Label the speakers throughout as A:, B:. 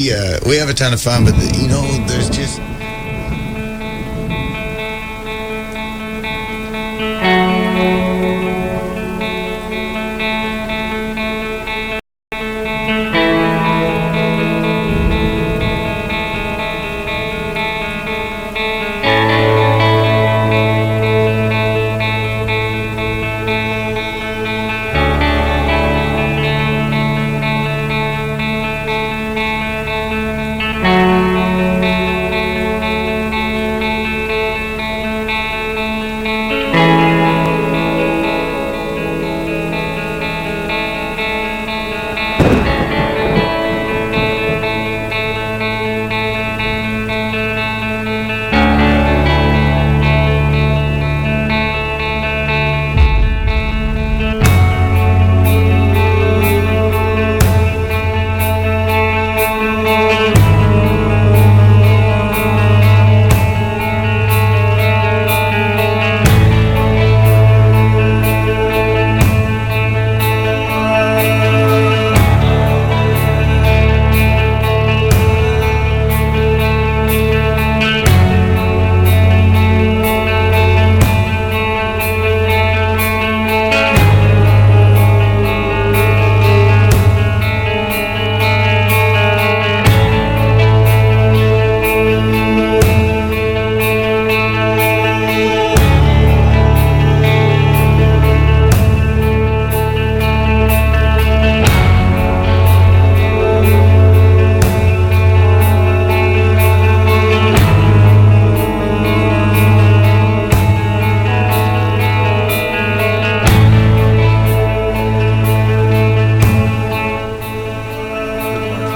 A: we have a ton of fun, but there's just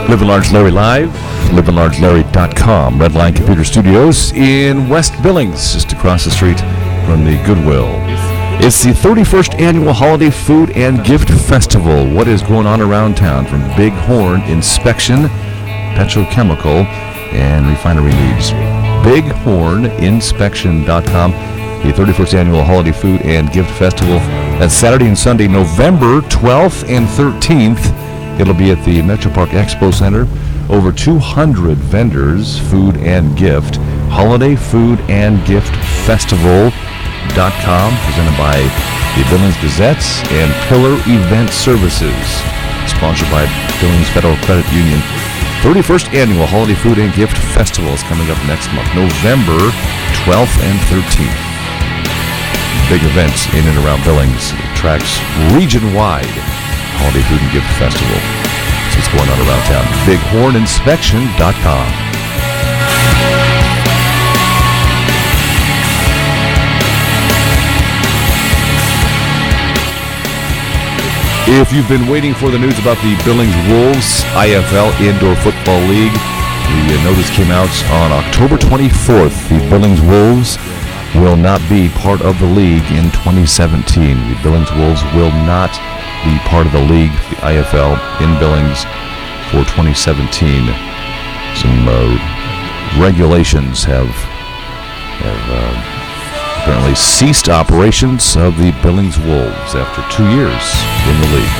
B: Livin Large Larry Live, livinlargelarry.com, Redline Computer Studios in West Billings, just across the street from the Goodwill. It's the 31st Annual Holiday Food and Gift Festival. What is going on around town from Big Horn Inspection, Petrochemical, and Refinery Needs. BighornInspection.com, the 31st Annual Holiday Food and Gift Festival. That's Saturday and Sunday, November 12th and 13th. It'll be at the Metro Park Expo Center. Over 200 vendors, food and gift. Holiday Food and Gift Festival.com, presented by the Billings Gazette and Pillar Event Services, sponsored by Billings Federal Credit Union. 31st Annual Holiday Food and Gift Festival is coming up next month, November 12th and 13th. Big events in and around Billings. It tracks region-wide Holiday Food and Gift Festival. That's what's going on around town. BighornInspection.com. If you've been waiting for the news about the Billings Wolves IFL Indoor Football League, the notice came out on October 24th. The Billings Wolves will not be part of the league in 2017. The Billings Wolves will not be part of the league, the IFL, in Billings for 2017. Some regulations have apparently ceased operations of the Billings Wolves after 2 years in the league.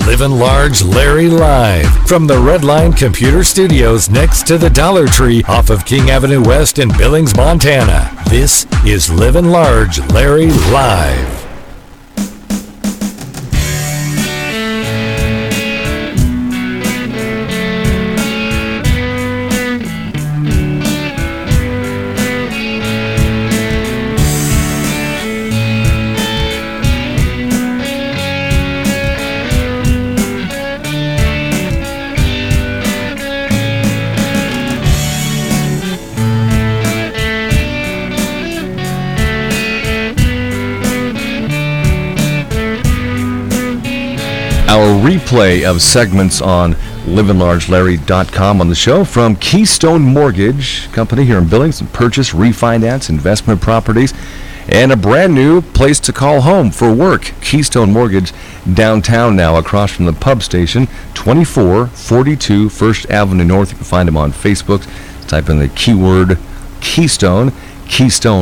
C: Livin Large Larry Live from the Redline Computer Studios next to the Dollar Tree off of King Avenue West in Billings, Montana. This is Livin Large Larry Live.
B: our replay of segments on livinlargelarry.com on the show from Keystone Mortgage Company here in Billings, and purchase, refinance, investment properties, and a brand new place to call home for work. Keystone Mortgage downtown now, across from the pub station, 2442 First Avenue North. You can find them on Facebook. Type in the keyword Keystone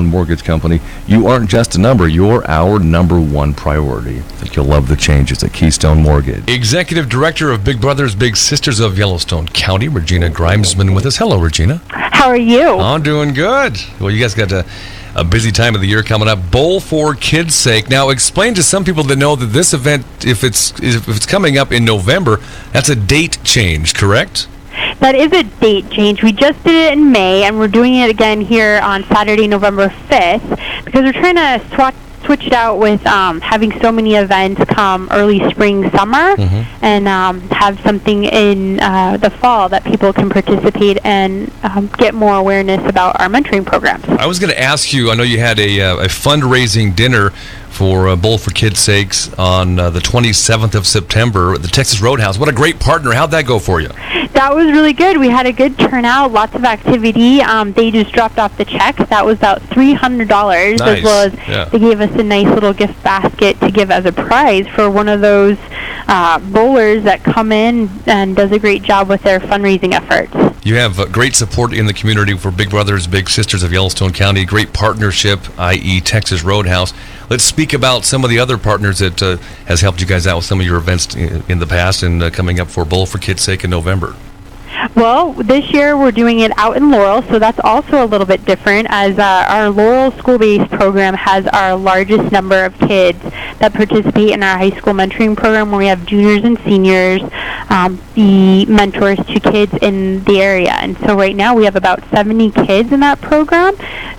B: Mortgage Company. You aren't just a number, you're our number one priority. I think you'll love the changes at Keystone Mortgage.
D: Executive Director of Big Brothers Big Sisters of Yellowstone County, Regina Grimesman, with us. Hello, Regina.
E: How are you?
D: I'm doing good. Well, you guys got a busy time of the year coming up. Bowl for Kids' Sake. Now, explain to some people that know that this event, if it's coming up in November, that's a date change, correct?
E: That is a date change. We just did it in May, and we're doing it again here on Saturday, November 5th, because we're trying to switch it out with having so many events come early spring, summer, and have something in the fall that people can participate and get more awareness about our mentoring programs.
D: I was going to ask you, I know you had a fundraising dinner for Bowl for Kids' Sakes on the 27th of September at the Texas Roadhouse. What a great partner. How'd that go for you?
E: That was really good. We had a good turnout, lots of activity. They just dropped off the check. That was about $300,
D: nice.
E: As well as they gave us a nice little gift basket to give as a prize for one of those bowlers that come in and does a great job with their fundraising efforts.
D: You have great support in the community for Big Brothers Big Sisters of Yellowstone County. Great partnership, i.e. Texas Roadhouse. Let's speak about some of the other partners that has helped you guys out with some of your events in the past and coming up for Bowl for Kids' Sake in November.
E: Well, this year we're doing it out in Laurel, so that's also a little bit different, as our Laurel school-based program has our largest number of kids that participate in our high school mentoring program, where we have juniors and seniors be mentors to kids in the area. And so right now we have about 70 kids in that program,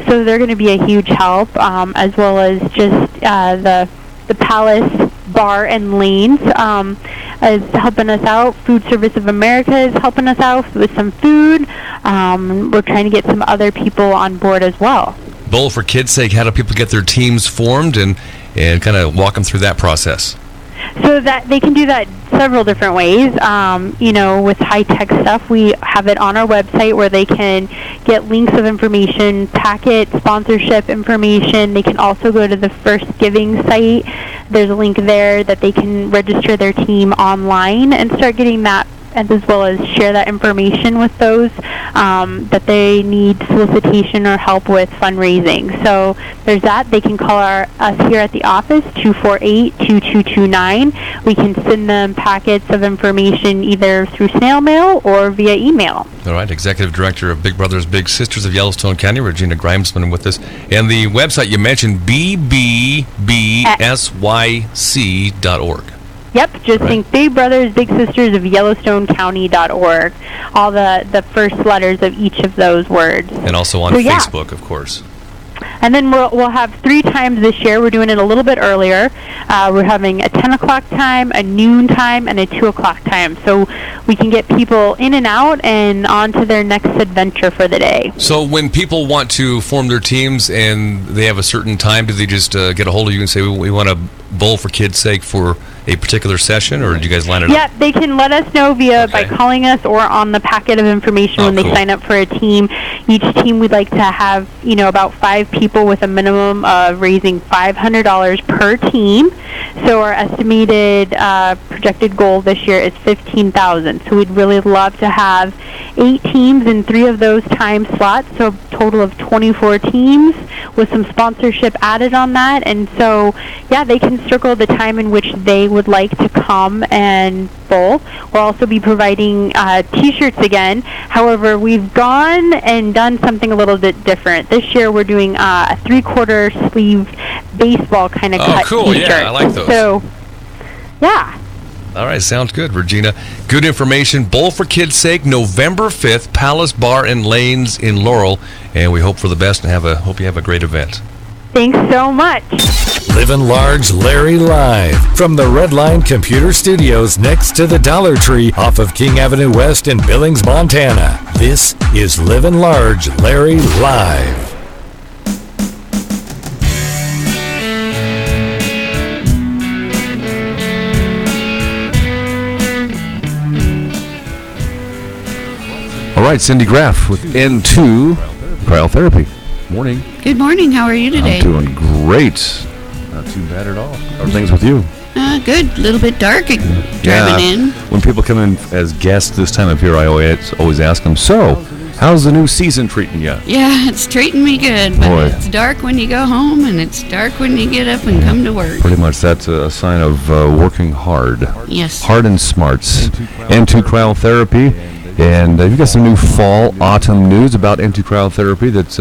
E: so they're going to be a huge help, as well as just the Palace Bar and Lanes is helping us out. Food Service of America is helping us out with some food. We're trying to get some other people on board as well.
D: Bowl for Kids' Sake, how do people get their teams formed and kind of walk them through that process?
E: So that they can do that several different ways. With high-tech stuff, we have it on our website where they can get links of information, packet, sponsorship information. They can also go to the First Giving site. There's a link there that they can register their team online and start getting that, and as well as share that information with those that they need solicitation or help with fundraising. So there's that. They can call us here at the office, 248-2229. We can send them packets of information either through snail mail or via email.
D: All right, Executive Director of Big Brothers Big Sisters of Yellowstone County, Regina Grimesman, with us. And the website you mentioned, bbbsyc.org.
E: Yep, just think Big Brothers Big Sisters of Yellowstone County.org. All the first letters of each of those words.
D: And also on Facebook, of course.
E: And then we'll have 3 times this year. We're doing it a little bit earlier. We're having a 10 o'clock time, a noon time, and a 2 o'clock time. So we can get people in and out and on to their next adventure for the day.
D: So when people want to form their teams and they have a certain time, do they just get a hold of you and say, we want to bowl for Kids' Sake for a particular session, or do you guys line it up?
E: Yeah, they can let us know by calling us or on the packet of information when they sign up for a team. Each team we'd like to have, about 5 people with a minimum of raising $500 per team. So our estimated projected goal this year is $15,000. So we'd really love to have 8 teams in 3 of those time slots, so a total of 24 teams with some sponsorship added on that. And so, they can circle the time in which they would like to come and bowl. We'll also be providing T-shirts again. However, we've gone and done something a little bit different. This year we're doing a 3/4 sleeve baseball kind of cut
D: cool.
E: T-shirt.
D: Yeah, I like those.
E: So, yeah.
D: All right, sounds good, Regina. Good information. Bowl for Kids' Sake, November 5th, Palace Bar and Lanes in Laurel. And we hope for the best and hope you have a great event.
E: Thanks so much.
C: Livin' Large Larry live from the Redline Computer Studios next to the Dollar Tree off of King Avenue West in Billings, Montana. This is Livin' Large Larry live.
B: All right, Cindy Graff with N2 Cryotherapy. Morning.
F: Good morning. How are you today?
B: I'm doing great. Not too bad at all. How are things with you?
F: Good. A little bit dark driving in.
B: When people come in as guests this time of year, I always ask them, so, how's the new season treating you?
F: Yeah, it's treating me good, but it's dark when you go home, and it's dark when you get up and come to work.
B: Pretty much that's a sign of working hard.
F: Yes.
B: Hard and smarts. N2 Cryotherapy. And you've got some new fall, autumn news about N2 Cryotherapy that's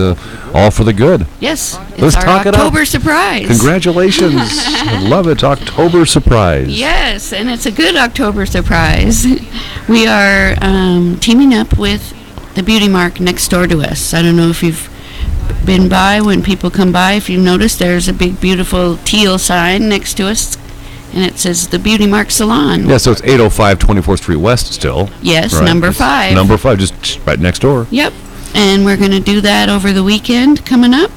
B: all for the good.
F: Yes.
B: Let's
F: our
B: talk
F: October surprise.
B: Congratulations. I love it. October surprise.
F: Yes, and it's a good October surprise. We are teaming up with the Beauty Mark next door to us. I don't know if you've been by. When people come by, if you've noticed, there's a big, beautiful teal sign next to us. And it says the Beauty Mark Salon.
B: Yeah, so it's 805 24th Street West still.
F: Yes,
B: right?
F: number 5.
B: Number 5, just right next door.
F: Yep. And we're going to do that over the weekend coming up.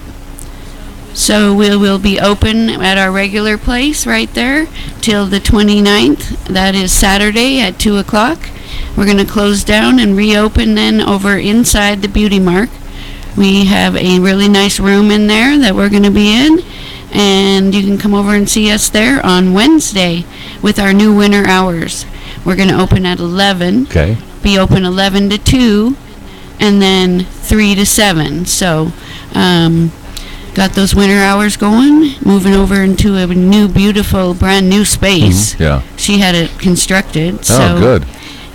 F: So we will be open at our regular place right there till the 29th. That is Saturday at 2 o'clock. We're going to close down and reopen then over inside the Beauty Mark. We have a really nice room in there that we're going to be in. And you can come over and see us there on Wednesday with our new winter hours. We're going to open at 11.
B: Okay.
F: Be open 11 to 2, and then 3 to 7. So, got those winter hours going. Moving over into a new, beautiful, brand new space.
B: Mm-hmm. Yeah.
F: She had it constructed. So,
B: oh, good.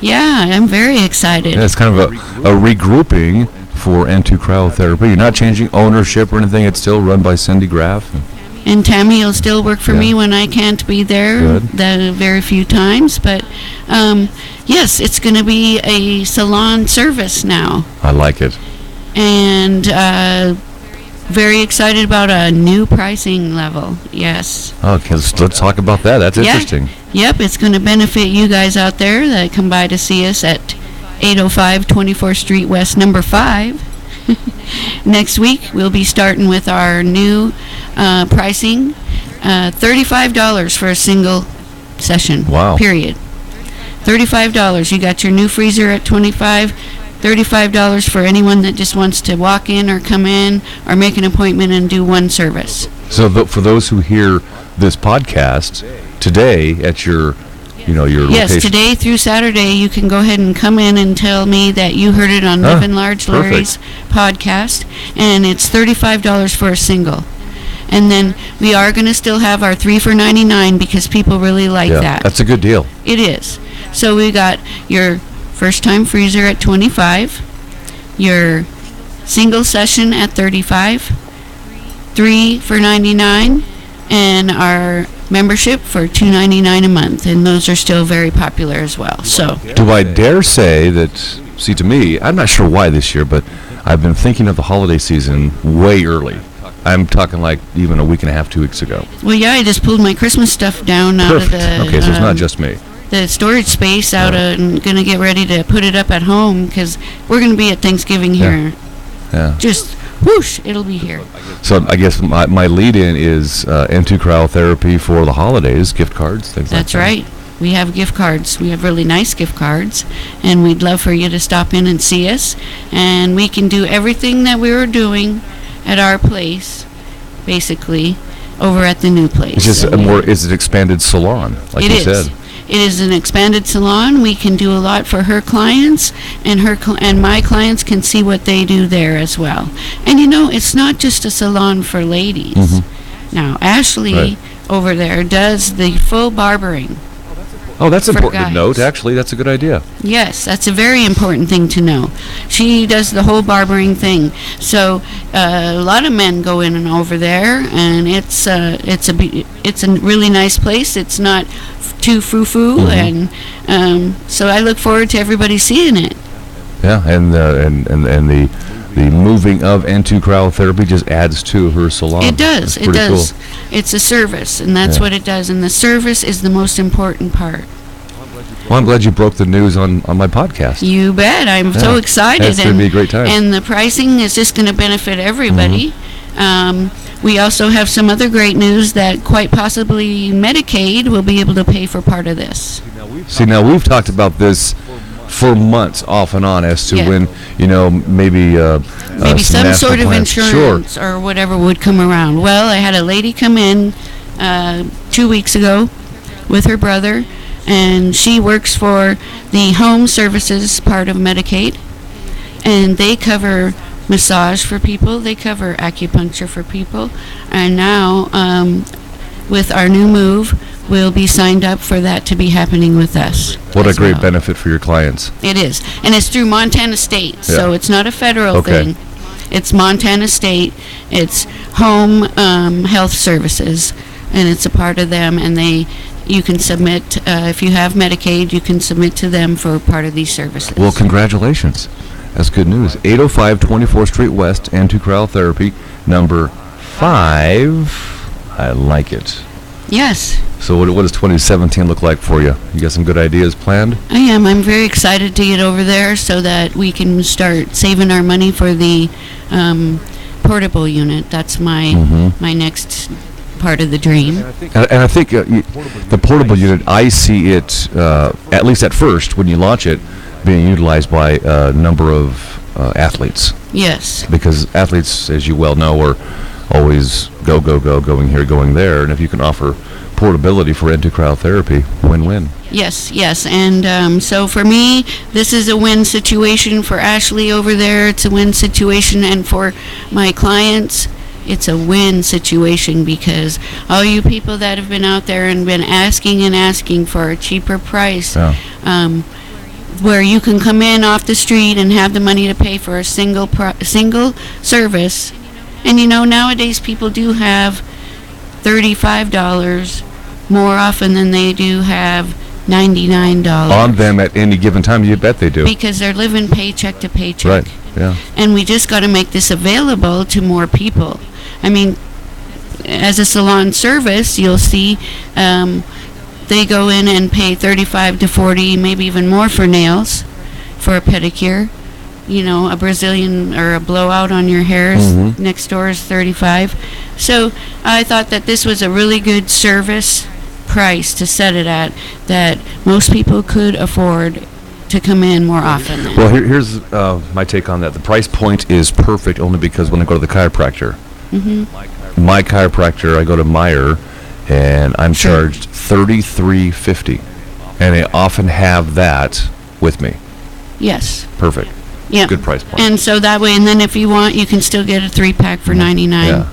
F: Yeah, I'm very excited.
B: Yeah, it's kind of a regrouping for N2 Cryotherapy. You're not changing ownership or anything. It's still run by Cindy Graff.
F: And Tammy will still work for me when I can't be there very few times. But, yes, it's going to be a salon service now.
B: I like it.
F: And very excited about a new pricing level. Yes.
B: Okay, let's talk about that. That's interesting.
F: Yep, it's going to benefit you guys out there that come by to see us at 805 24th Street West, number 5. Next week, we'll be starting with our new pricing, $35 for a single session.
B: Wow.
F: Period. $35. You got your new freezer at $25. $35 for anyone that just wants to walk in or come in or make an appointment and do one service.
B: So for those who hear this podcast today at your location.
F: Yes, today through Saturday, you can go ahead and come in and tell me that you heard it on Livin Large Larry's podcast, and it's $35 for a single. And then we are going to still have our 3 for $99 because people really like that.
B: That's a good deal.
F: It is. So we got your first-time freezer at $25, your single session at $35, 3 for $99, and our membership for $2.99 a month, and those are still very popular as well. So,
B: do I dare say that? See, to me, I'm not sure why this year, but I've been thinking of the holiday season way early. I'm talking like even a week and a half, 2 weeks ago.
F: Well, yeah, I just pulled my Christmas stuff down out of the.
B: Okay, so it's not just me.
F: The storage space out and going to get ready to put it up at home because we're going to be at Thanksgiving here.
B: Yeah.
F: Just whoosh, it'll be here.
B: So I guess my lead-in is N2 Cryotherapy for the holidays, gift cards, things like that.
F: That's right. We have gift cards. We have really nice gift cards, and we'd love for you to stop in and see us. And we can do everything that we were doing at our place, basically, over at the new place.
B: It's just it's an expanded salon, like you said.
F: It is an expanded salon. We can do a lot for her clients, and and my clients can see what they do there as well. And it's not just a salon for ladies. Mm-hmm. Now, Ashley over there does the full barbering.
B: Oh, that's important to note. Actually, that's a good idea.
F: Yes, that's a very important thing to know. She does the whole barbering thing. So a lot of men go in and over there, and it's a really nice place. It's not too frou-frou, and so I look forward to everybody seeing it. Yeah,
B: and the moving of N2 Cryotherapy just adds to her salon.
F: It does. It does.
B: Cool.
F: It's a service, and that's what it does. And the service is the most important part.
B: Well, I'm glad you broke the news on my podcast.
F: You bet. I'm so excited.
B: It's going to be a great time.
F: And the pricing is just going to benefit everybody. We also have some other great news that quite possibly Medicaid will be able to pay for part of this.
B: See, now we've talked about this for months off and on as to
F: Yeah.
B: when, maybe
F: some
B: national
F: sort of
B: plans.
F: insurance or whatever would come around. Well, I had a lady come in 2 weeks ago with her brother, and she works for the home services part of Medicaid, and they cover massage for people, they cover acupuncture for people, and now with our new move, we'll be signed up for that to be happening with us.
B: What a
F: as
B: great
F: well.
B: benefit for your clients.
F: It is, and it's through Montana State, so
B: Yeah.
F: it's not a federal
B: Okay.
F: thing. It's Montana State. It's home health services, and it's a part of them. And you can submit if you have Medicaid, you can submit to them for part of these services.
B: Well, congratulations. That's good news. 805 24th Street West, and Cryotherapy, number 5. I like it.
F: Yes,
B: So what does 2017 look like for you? You got some good ideas planned?
F: I am. I'm very excited to get over there so that we can start saving our money for the portable unit. That's my my next part of the dream.
B: And I think the portable unit, I see it, at least at first, when you launch it, being utilized by a number of athletes.
F: Yes.
B: Because athletes, as you well know, are always going here, going there. And if you can offer portability for cryotherapy, win-win.
F: Yes, and so for me, this is a win situation. For Ashley over there, it's a win situation, and for my clients, it's a win situation, because all you people that have been out there and been asking for a cheaper price, where you can come in off the street and have the money to pay for a single service, and nowadays people do have $35 more often than they do have $99
B: On them at any given time, you bet they do.
F: because they're living paycheck to paycheck.
B: Right, yeah.
F: And we just got to make this available to more people. I mean, as a salon service, you'll see they go in and pay $35 to $40, maybe even more for nails, for a pedicure. A Brazilian or a blowout on your hairs next door is $35. So I thought that this was a really good service price to set it at, that most people could afford to come in more often.
B: Well, here's my take on that. The price point is perfect only because when I go to the chiropractor, my chiropractor, I go to Meyer, and I'm charged $33.50, and I often have that with me.
F: Yes.
B: Perfect.
F: Yeah.
B: Good price point.
F: And so that way, and then if you want, you can still get a 3-pack for $99.
B: Yeah.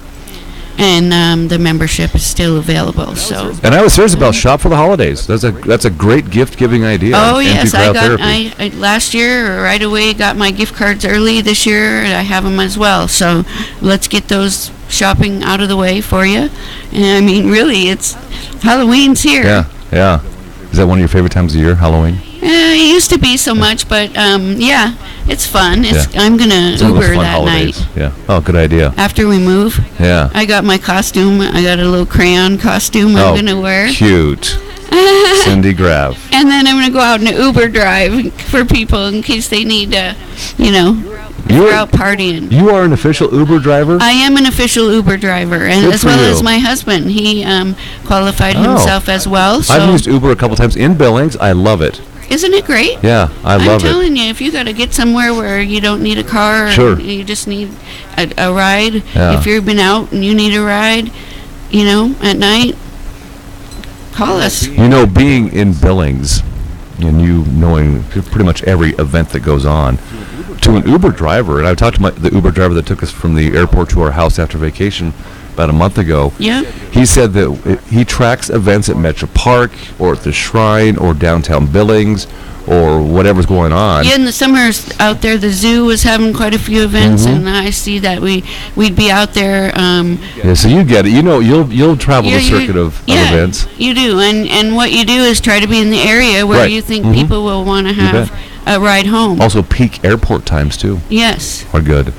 F: And the membership is still available. So.
B: And I was serious about shop for the holidays. That's a great gift-giving idea.
F: Oh yes, I got.
B: Cryotherapy.
F: I last year right away got my gift cards early. This year I have them as well. So let's get those shopping out of the way for you. And I mean, really, it's Halloween's here.
B: Yeah. Is that one of your favorite times of year, Halloween?
F: It used to be so much, but yeah, it's fun.
B: Yeah.
F: I'm gonna
B: It's one of those
F: Uber
B: fun
F: that
B: holidays.
F: night
B: Yeah. Oh, good idea.
F: after we move.
B: Yeah.
F: I got my costume. I got a little crayon costume I'm gonna wear.
B: Cute. Cindy Graff.
F: And then I'm going to go out and Uber drive for people in case they need to, if they're out partying.
B: You are an official Uber driver?
F: I am an official Uber driver, and
B: Good
F: as
B: for
F: well
B: you.
F: as my husband. He qualified himself as well. So
B: I've used Uber a couple times in Billings. I love it.
F: isn't it great?
B: Yeah, I love
F: I'm
B: it.
F: telling you, if you got to get somewhere where you don't need a car,
B: Sure.
F: and you just need a ride.
B: Yeah.
F: If you've been out and you need a ride, at night, call us.
B: Being in Billings and you knowing pretty much every event that goes on, to an Uber driver, and I talked to the Uber driver that took us from the airport to our house after vacation about a month ago.
F: Yeah.
B: He said that he tracks events at Metro Park or at the Shrine or downtown Billings or whatever's going on.
F: Yeah, in the summers out there, the zoo was having quite a few events, and I see that we'd be out there.
B: Yeah, so you get it. You'll travel the circuit of events.
F: You do, and what you do is try to be in the area where
B: Right.
F: you think people will want to
B: bet.
F: have a ride home.
B: Also, peak airport times too
F: Yes.
B: are good.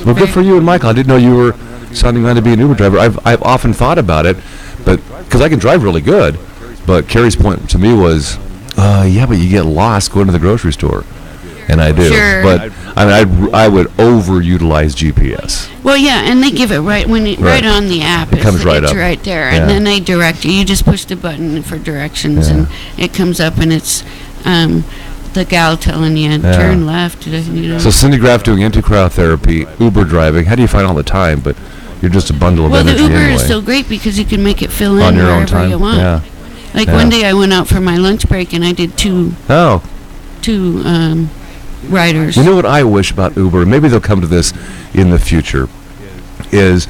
B: Well, good for you and Michael. I didn't know you were sounding on to be an Uber driver. I've often thought about it, but because I can drive really good. But Carrie's point to me was, yeah, but you get lost going to the grocery store, and I do.
F: Sure.
B: But I would overutilize GPS.
F: Well, yeah, and they give it right
B: Right.
F: on the app.
B: It comes right
F: it's
B: up.
F: right there,
B: Yeah.
F: and then they direct you. You just push the button for directions,
B: Yeah.
F: and it comes up, and it's the gal telling you turn left. You know.
B: So Cindy Graff doing anti-cryotherapy, Uber driving. How do you find all the time? But you're just a bundle of energy anyway.
F: Well, the Uber is so great because you can make it fill in
B: on your own
F: wherever
B: time.
F: you want.
B: Yeah.
F: Like one day I went out for my lunch break and I did two riders.
B: You know what I wish about Uber? Maybe they'll come to this in the future. Is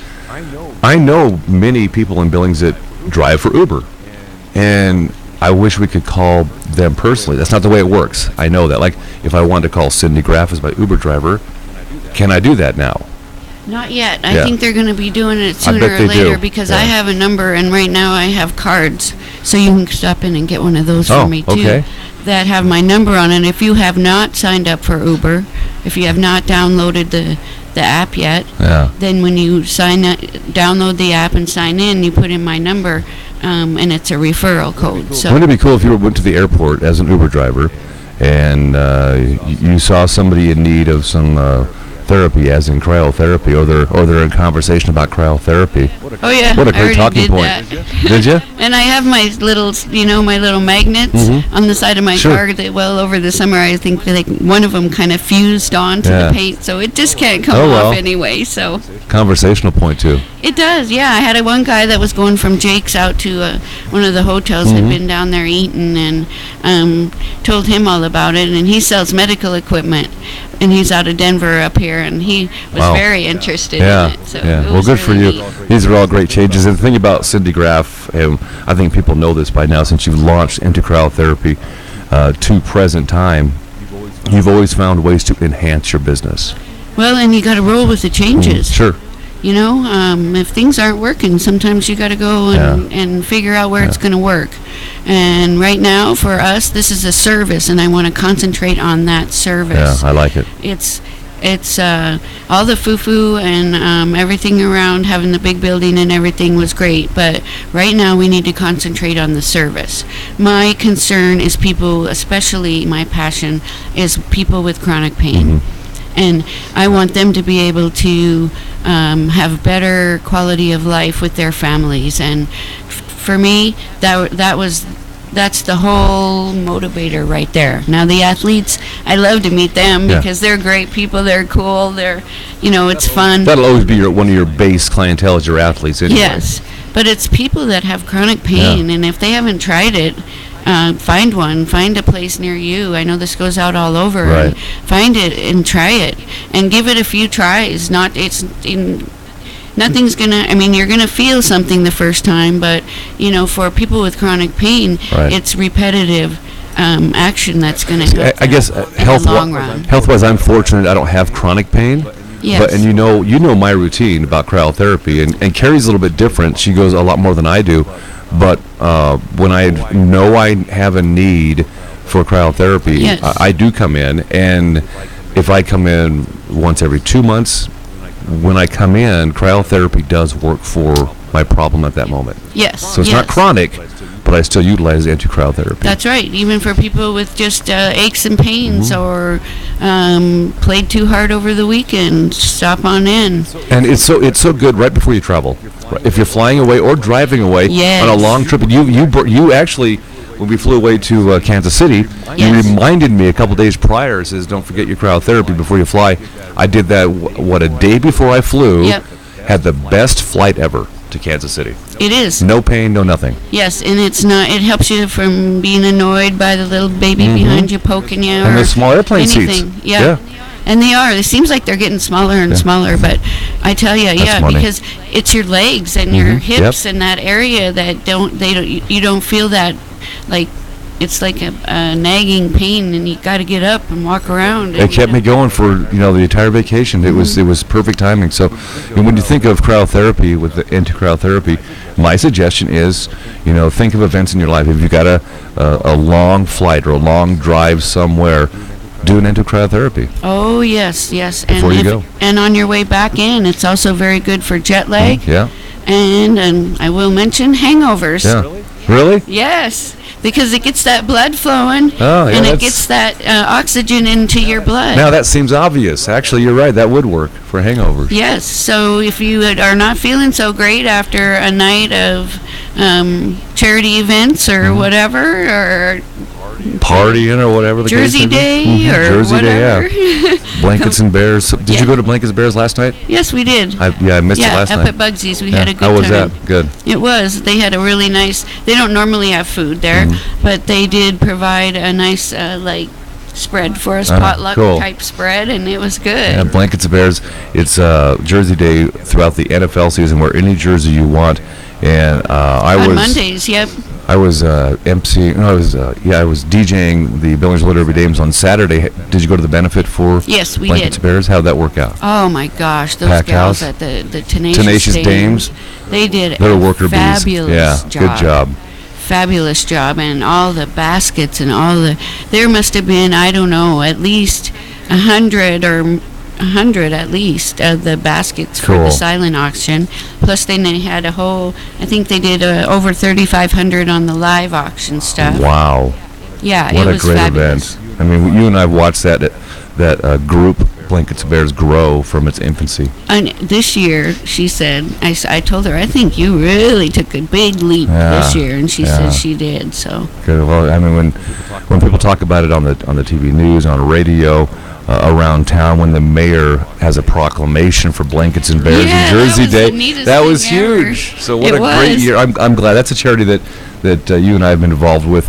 B: I know many people in Billings that drive for Uber, and I wish we could call them personally. That's not the way it works. I know that. Like, if I wanted to call Cindy Graff as my Uber driver, can I do that now?
F: Not yet. I think they're going to be doing it sooner or later because I have a number, and right now I have cards, so you can stop in and get one of those for me too. That have my number on it. If you have not signed up for Uber, if you have not downloaded the app yet, then when you download the app and sign in, you put in my number, and it's a referral code. So
B: wouldn't it be cool if you went to the airport as an Uber driver and you saw somebody in need of some therapy, as in cryotherapy, or they're in conversation about cryotherapy?
F: Oh yeah,
B: what a great talking point! Did you?
F: And I have my little, my little magnets on the side of my car. That over the summer, I think like one of them kind of fused onto the paint, so it just can't come off anyway. So
B: conversational point too.
F: It does, yeah. I had one guy that was going from Jake's out to one of the hotels. Had been down there eating, and told him all about it. And he sells medical equipment, and he's out of Denver up here, and he was very interested in it. So
B: well, good for you. These are all great changes. And the thing about Cindy Graff, I think people know this by now, since you've launched into cryotherapy to present time, you've always found ways to enhance your business.
F: Well, and you got to roll with the changes.
B: Sure.
F: You know, if things aren't working, sometimes you got to go and figure out where it's going to work. And right now, for us, this is a service, and I want to concentrate on that service.
B: Yeah, I like it.
F: It's all the foo-foo and everything around, having the big building and everything was great, but right now we need to concentrate on the service. My concern is people, especially my passion, is people with chronic pain. And I want them to be able to have better quality of life with their families. And for me, that's the whole motivator right there. Now the athletes, I love to meet them because they're great people. They're cool. They're, it's fun.
B: That'll always be one of your base clientele is your athletes anyway.
F: Yes, but it's people that have chronic pain, and if they haven't tried it, find a place near you. I know this goes out all over.
B: Right.
F: Find it and try it, and give it a few tries. Nothing's gonna. I mean, you're gonna feel something the first time, but for people with chronic pain, it's repetitive action that's gonna help.
B: I guess health-wise, I'm fortunate. I don't have chronic pain.
F: Yes.
B: But you know my routine about cryotherapy, and Carrie's a little bit different. She goes a lot more than I do. But when I know I have a need for cryotherapy, I do come in, and if I come in once every 2 months, when I come in, cryotherapy does work for my problem at that moment.
F: Yes.
B: So it's not chronic, but I still utilize anti-cryotherapy.
F: That's right. Even for people with just aches and pains or played too hard over the weekend, stop on in.
B: And it's so good right before you travel. If you're flying away or driving away on a long trip, and you actually, when we flew away to Kansas City, you reminded me a couple days prior, says don't forget your cryotherapy before you fly. I did that a day before I flew.
F: Yep.
B: Had the best flight ever to Kansas City.
F: It is.
B: No pain, no nothing.
F: Yes, and it helps you from being annoyed by the little baby behind you poking you,
B: and the small airplane
F: anything.
B: seats.
F: Yeah. And they are. It seems like they're getting smaller and smaller, but I tell you, because it's your legs and your hips and that area that you don't feel that, like it's like a nagging pain, and you got to get up and walk around.
B: It kept me going for the entire vacation. It was perfect timing. So, and when you think of cryotherapy with the anti-cryotherapy, my suggestion is, think of events in your life. If you got a long flight or a long drive somewhere, do an anti-cryotherapy.
F: Oh yes.
B: Before you go.
F: And on your way back in, it's also very good for jet lag. And I will mention hangovers.
B: Yeah. Really?
F: Yes. Because it gets that blood flowing, and it gets that oxygen into your blood.
B: Now that seems obvious. Actually, you're right. That would work for hangovers.
F: Yes. So if you are not feeling so great after a night of charity events or whatever, or
B: partying or whatever the
F: Jersey
B: case may be.
F: Day or
B: Jersey
F: whatever.
B: Day, yeah. Blankets and Bears. Did you go to Blankets and Bears last night?
F: Yes, we did.
B: I missed it last
F: up
B: night.
F: at Bugsy's. We had a good
B: How was
F: time.
B: that? Good.
F: It was. They had a really nice, they don't normally have food there, but they did provide a nice, spread for us, potluck type spread, and it was good.
B: Yeah, Blankets and Bears. It's Jersey Day throughout the NFL season. Wear any jersey you want. And
F: on Mondays, yep.
B: I was emceeing. No, I was DJing the Billings Roller Derby Dames on Saturday. Did you go to the benefit for
F: Yes, we
B: Blankets
F: did.
B: Bears? How'd that work out?
F: Oh my gosh, those
B: Pack
F: gals
B: house.
F: at the Tenacious
B: Dames.
F: They did
B: They're
F: a
B: worker bees.
F: fabulous
B: Yeah,
F: job.
B: good job.
F: Fabulous job, and all the baskets and there must have been, I don't know, at least 100 at least of the baskets for the silent auction. Plus then they had a whole, I think they did over 3,500 on the live auction stuff.
B: Wow.
F: Yeah,
B: what
F: it
B: a
F: was
B: great
F: fabulous.
B: event. I mean, you and I have watched that group, Blankets and Bears, grow from its infancy.
F: And this year, she said, I told her, I think you really took a big leap this year, and she said she did. So
B: good. Well, I mean, when people talk about it on the TV news, on radio, around town, when the mayor has a proclamation for Blankets and Bears and Jersey Day, that was huge. So what a great year! I'm glad that's a charity that you and I have been involved with.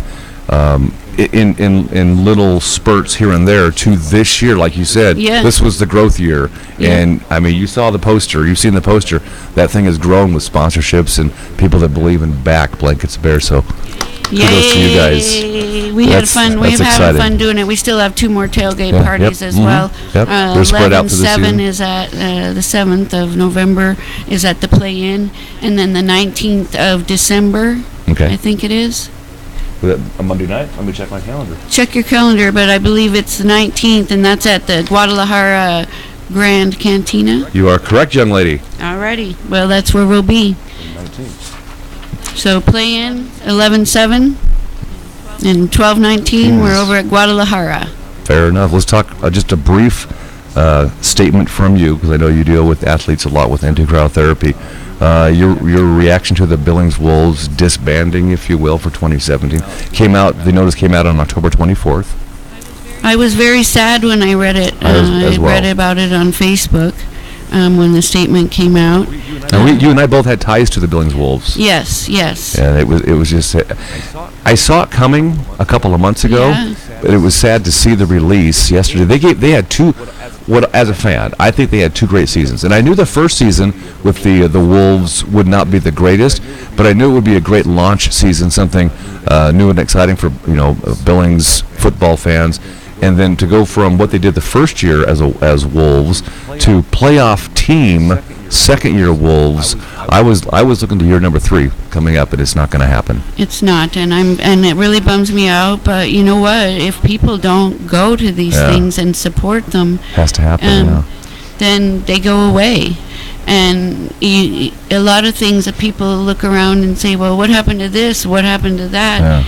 B: In little spurts here and there to this year, like you said, this was the growth year. And I mean, you saw the poster, you've seen the poster, that thing has grown with sponsorships and people that believe in back Blankets and Bears. So kudos to you guys.
F: We had fun. We've had fun doing it. We still have 2 more tailgate parties as well.
B: Yep. They're spread out for the
F: 11/7
B: season.
F: is at the 7th of November is at the Play-In, and then the 19th of December, I think it is.
B: A Monday night? Let me check my calendar.
F: Check your calendar, but I believe it's the 19th, and that's at the Guadalajara Grand Cantina.
B: You are correct, young lady.
F: Alrighty. Well, that's where we'll be.
B: 19th.
F: So Play-In, 11/7, and 12/19, we're over at Guadalajara.
B: Fair enough. Let's talk just a brief statement from you, because I know you deal with athletes a lot with anti-cryotherapy. Your reaction to the Billings Wolves disbanding, if you will, for 2017 the notice came out on October 24th.
F: I was very sad when I read it. I read about it on Facebook when the statement came out.
B: And you and I both had ties to the Billings Wolves.
F: Yes.
B: And it was just I saw it coming a couple of months ago, but it was sad to see the release yesterday. They had two. As a fan, I think they had 2 great seasons, and I knew the first season with the Wolves would not be the greatest, but I knew it would be a great launch season, something new and exciting for Billings football fans, and then to go from what they did the first year as Wolves to playoff team, second year Wolves. I was looking to year number 3 coming up, and it's not going to happen.
F: It's not, and it really bums me out. But you know what? If people don't go to these things and support them,
B: has to happen.
F: Then they go away. And a lot of things that people look around and say, well, what happened to this? What happened to that?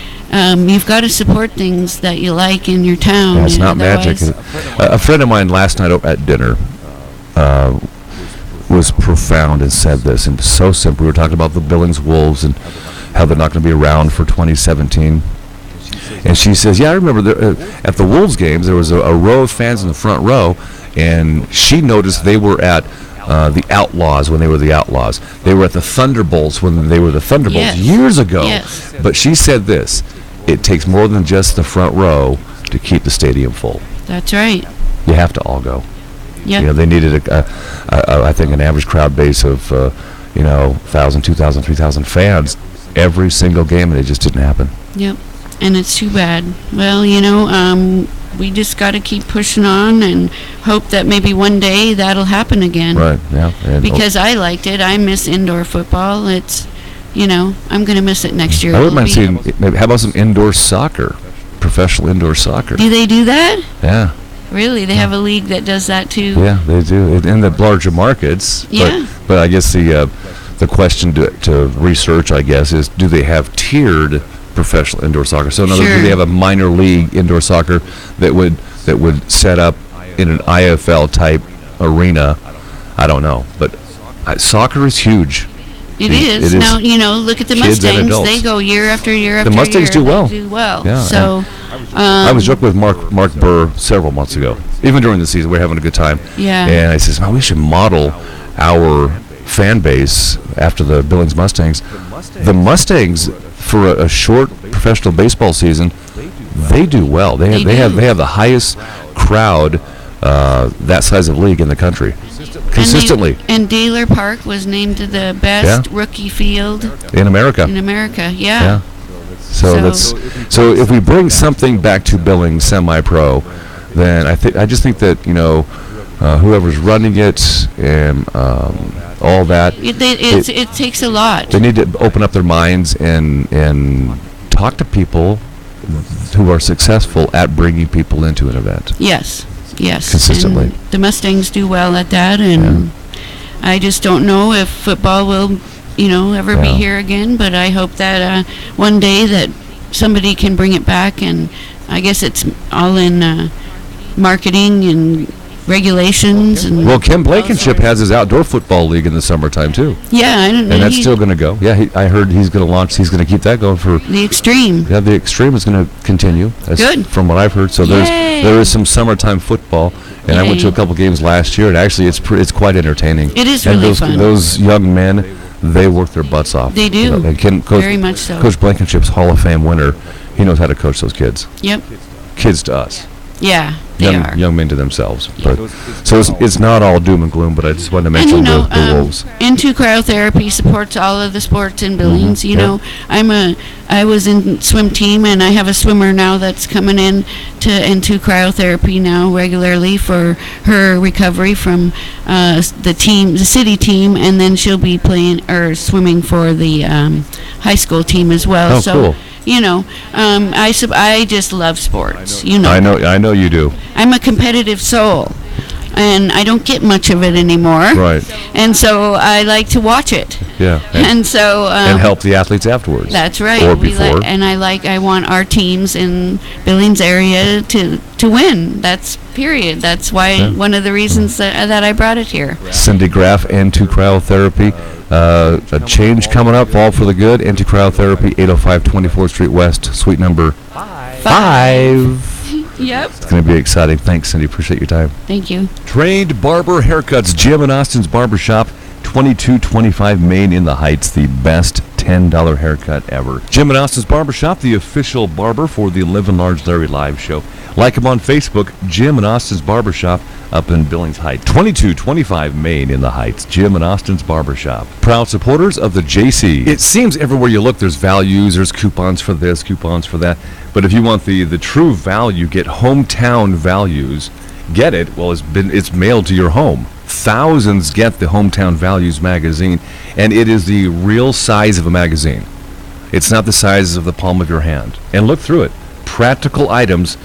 F: You've got to support things that you like in your town.
B: It's not magic. A friend of mine last night at dinner was profound and said this, and so simple. We were talking about the Billings Wolves and how they're not going to be around for 2017. And she says, I remember at the Wolves games, there was a row of fans in the front row, and she noticed they were at the Outlaws when they were the Outlaws. They were at the Thunderbolts when they were the Thunderbolts years ago. Yes. But she said this, it takes more than just the front row to keep the stadium full.
F: That's right.
B: You have to all go.
F: Yep.
B: They needed, I think, an average crowd base of, 1,000, 2,000, 3,000 fans every single game, and it just didn't happen.
F: Yep, and it's too bad. Well, we just got to keep pushing on and hope that maybe one day that'll happen again.
B: Right, yeah.
F: Because I liked it. I miss indoor football. It's, I'm going to miss it next year.
B: I wouldn't mind seeing, how about some indoor soccer, professional indoor soccer?
F: Do they do that?
B: Yeah.
F: Really? They have a league that does that too?
B: Yeah, they do. In the larger markets.
F: Yeah.
B: But I guess the question to research, I guess, is do they have tiered professional indoor soccer? So in other words, do they have a minor league indoor soccer that would set up in an IFL type arena? I don't know. But soccer is huge.
F: It is. Now, look at the
B: Kids and
F: Mustangs.
B: adults.
F: They go year after year after
B: The Mustangs
F: year.
B: do well.
F: They do well.
B: Yeah,
F: So,
B: I was joking with Mark Burr several months ago. Even during the season, we were having a good time.
F: Yeah.
B: And I says, man, we should model our fan base after the Billings Mustangs. The Mustangs, for a short professional baseball season, they do well. They have the highest crowd that size of league in the country consistently.
F: And Dealer Park was named the best rookie field
B: in America.
F: Yeah.
B: So if we bring something back to Billings semi-pro, then I just think that whoever's running it and all that,
F: it takes a lot.
B: They need to open up their minds and talk to people who are successful at bringing people into an event.
F: Yes.
B: Consistently.
F: And the Mustangs do well at that, and I just don't know if football will, ever be here again. But I hope that one day that somebody can bring it back, and I guess it's all in marketing and regulations. And
B: Ken Blankenship has his outdoor football league in the summertime too.
F: Yeah, I don't know.
B: And that's still going to go. Yeah, I heard he's going to launch. He's going to keep that going for
F: the Extreme.
B: Yeah, the Extreme is going to continue.
F: Good.
B: From what I've heard. So there is some summertime football, and I went to a couple games last year, and actually it's quite entertaining.
F: It is
B: and
F: really fun.
B: Those young men, they work their butts off.
F: They do.
B: And
F: very much so.
B: Coach Blankenship's Hall of Fame winner. He knows how to coach those kids.
F: Yep.
B: Kids to us.
F: Yeah, they are.
B: Young men to themselves. But so it's not all doom and gloom, but I just wanted to mention the Wolves.
F: Into Cryotherapy supports all of the sports in Billings. I was in swim team, and I have a swimmer now that's coming into Cryotherapy now regularly for her recovery from the city team, and then she'll be playing or swimming for the high school team as well.
B: Cool.
F: I just love sports.
B: I know you do.
F: I'm a competitive soul, and I don't get much of it anymore.
B: Right.
F: And so I like to watch it.
B: Yeah.
F: And so
B: and help the athletes afterwards.
F: That's right.
B: Or before.
F: I want our teams in Billings area to win. That's period. That's why one of the reasons that I brought it here.
B: Cindy Graff, Into Cryotherapy. A change coming up, all for the good. Into Cryotherapy, 805 24th Street West, suite number 5.
F: Yep.
B: It's going to be exciting. Thanks, Cindy. Appreciate your time.
F: Thank you.
B: Trained Barber Haircuts, Jim and Austin's Barbershop, 2225 Main in the Heights, the best $10 haircut ever. Jim and Austin's Barbershop, the official barber for the Livin Large Larry Live show. Like him on Facebook, Jim and Austin's Barbershop up in Billings Heights. 2225 Main in the Heights, Jim and Austin's Barbershop. Proud supporters of the JC. It seems everywhere you look there's values, there's coupons for this, coupons for that. But if you want the true value, get Hometown Values. Get it? Well, it's mailed to your home. Thousands get the Hometown Values magazine, and it is the real size of a magazine. It's not the size of the palm of your hand. And look through it. Practical items,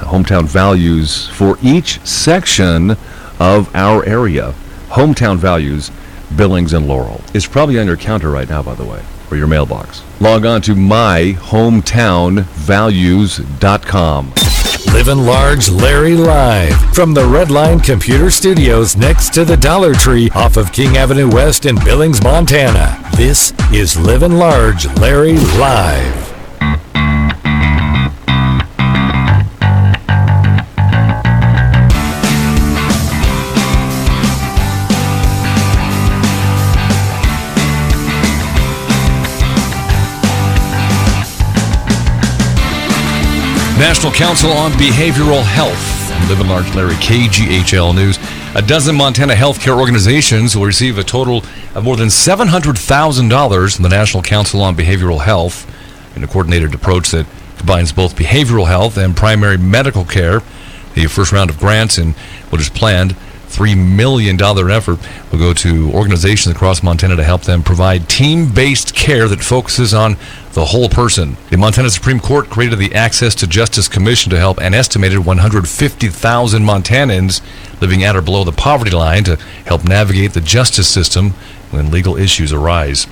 B: Hometown Values for each section of our area. Hometown Values, Billings and Laurel. It's probably on your counter right now, by the way, or your mailbox. Log on to myhometownvalues.com.
C: Livin Large Larry Live from the Redline Computer Studios next to the Dollar Tree off of King Avenue West in Billings, Montana. This is Livin Large Larry Live.
D: National Council on Behavioral Health. Livin Large Larry, KGHL News. A dozen Montana healthcare organizations will receive a total of more than $700,000 from the National Council on Behavioral Health in a coordinated approach that combines both behavioral health and primary medical care. The first round of grants and what is planned $3 million effort will go to organizations across Montana to help them provide team-based care that focuses on the whole person. The Montana Supreme Court created the Access to Justice Commission to help an estimated 150,000 Montanans living at or below the poverty line to help navigate the justice system when legal issues arise.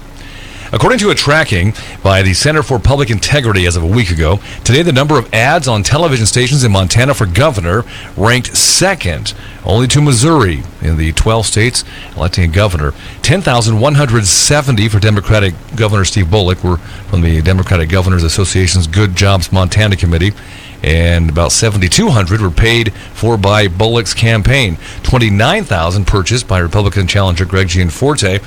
D: According to a tracking by the Center for Public Integrity as of a week ago, today the number of ads on television stations in Montana for governor ranked second, only to Missouri in the 12 states electing a governor. 10,170 for Democratic Governor Steve Bullock were from the Democratic Governors Association's Good Jobs Montana Committee, and about 7,200 were paid for by Bullock's campaign. 29,000 purchased by Republican challenger Greg Gianforte,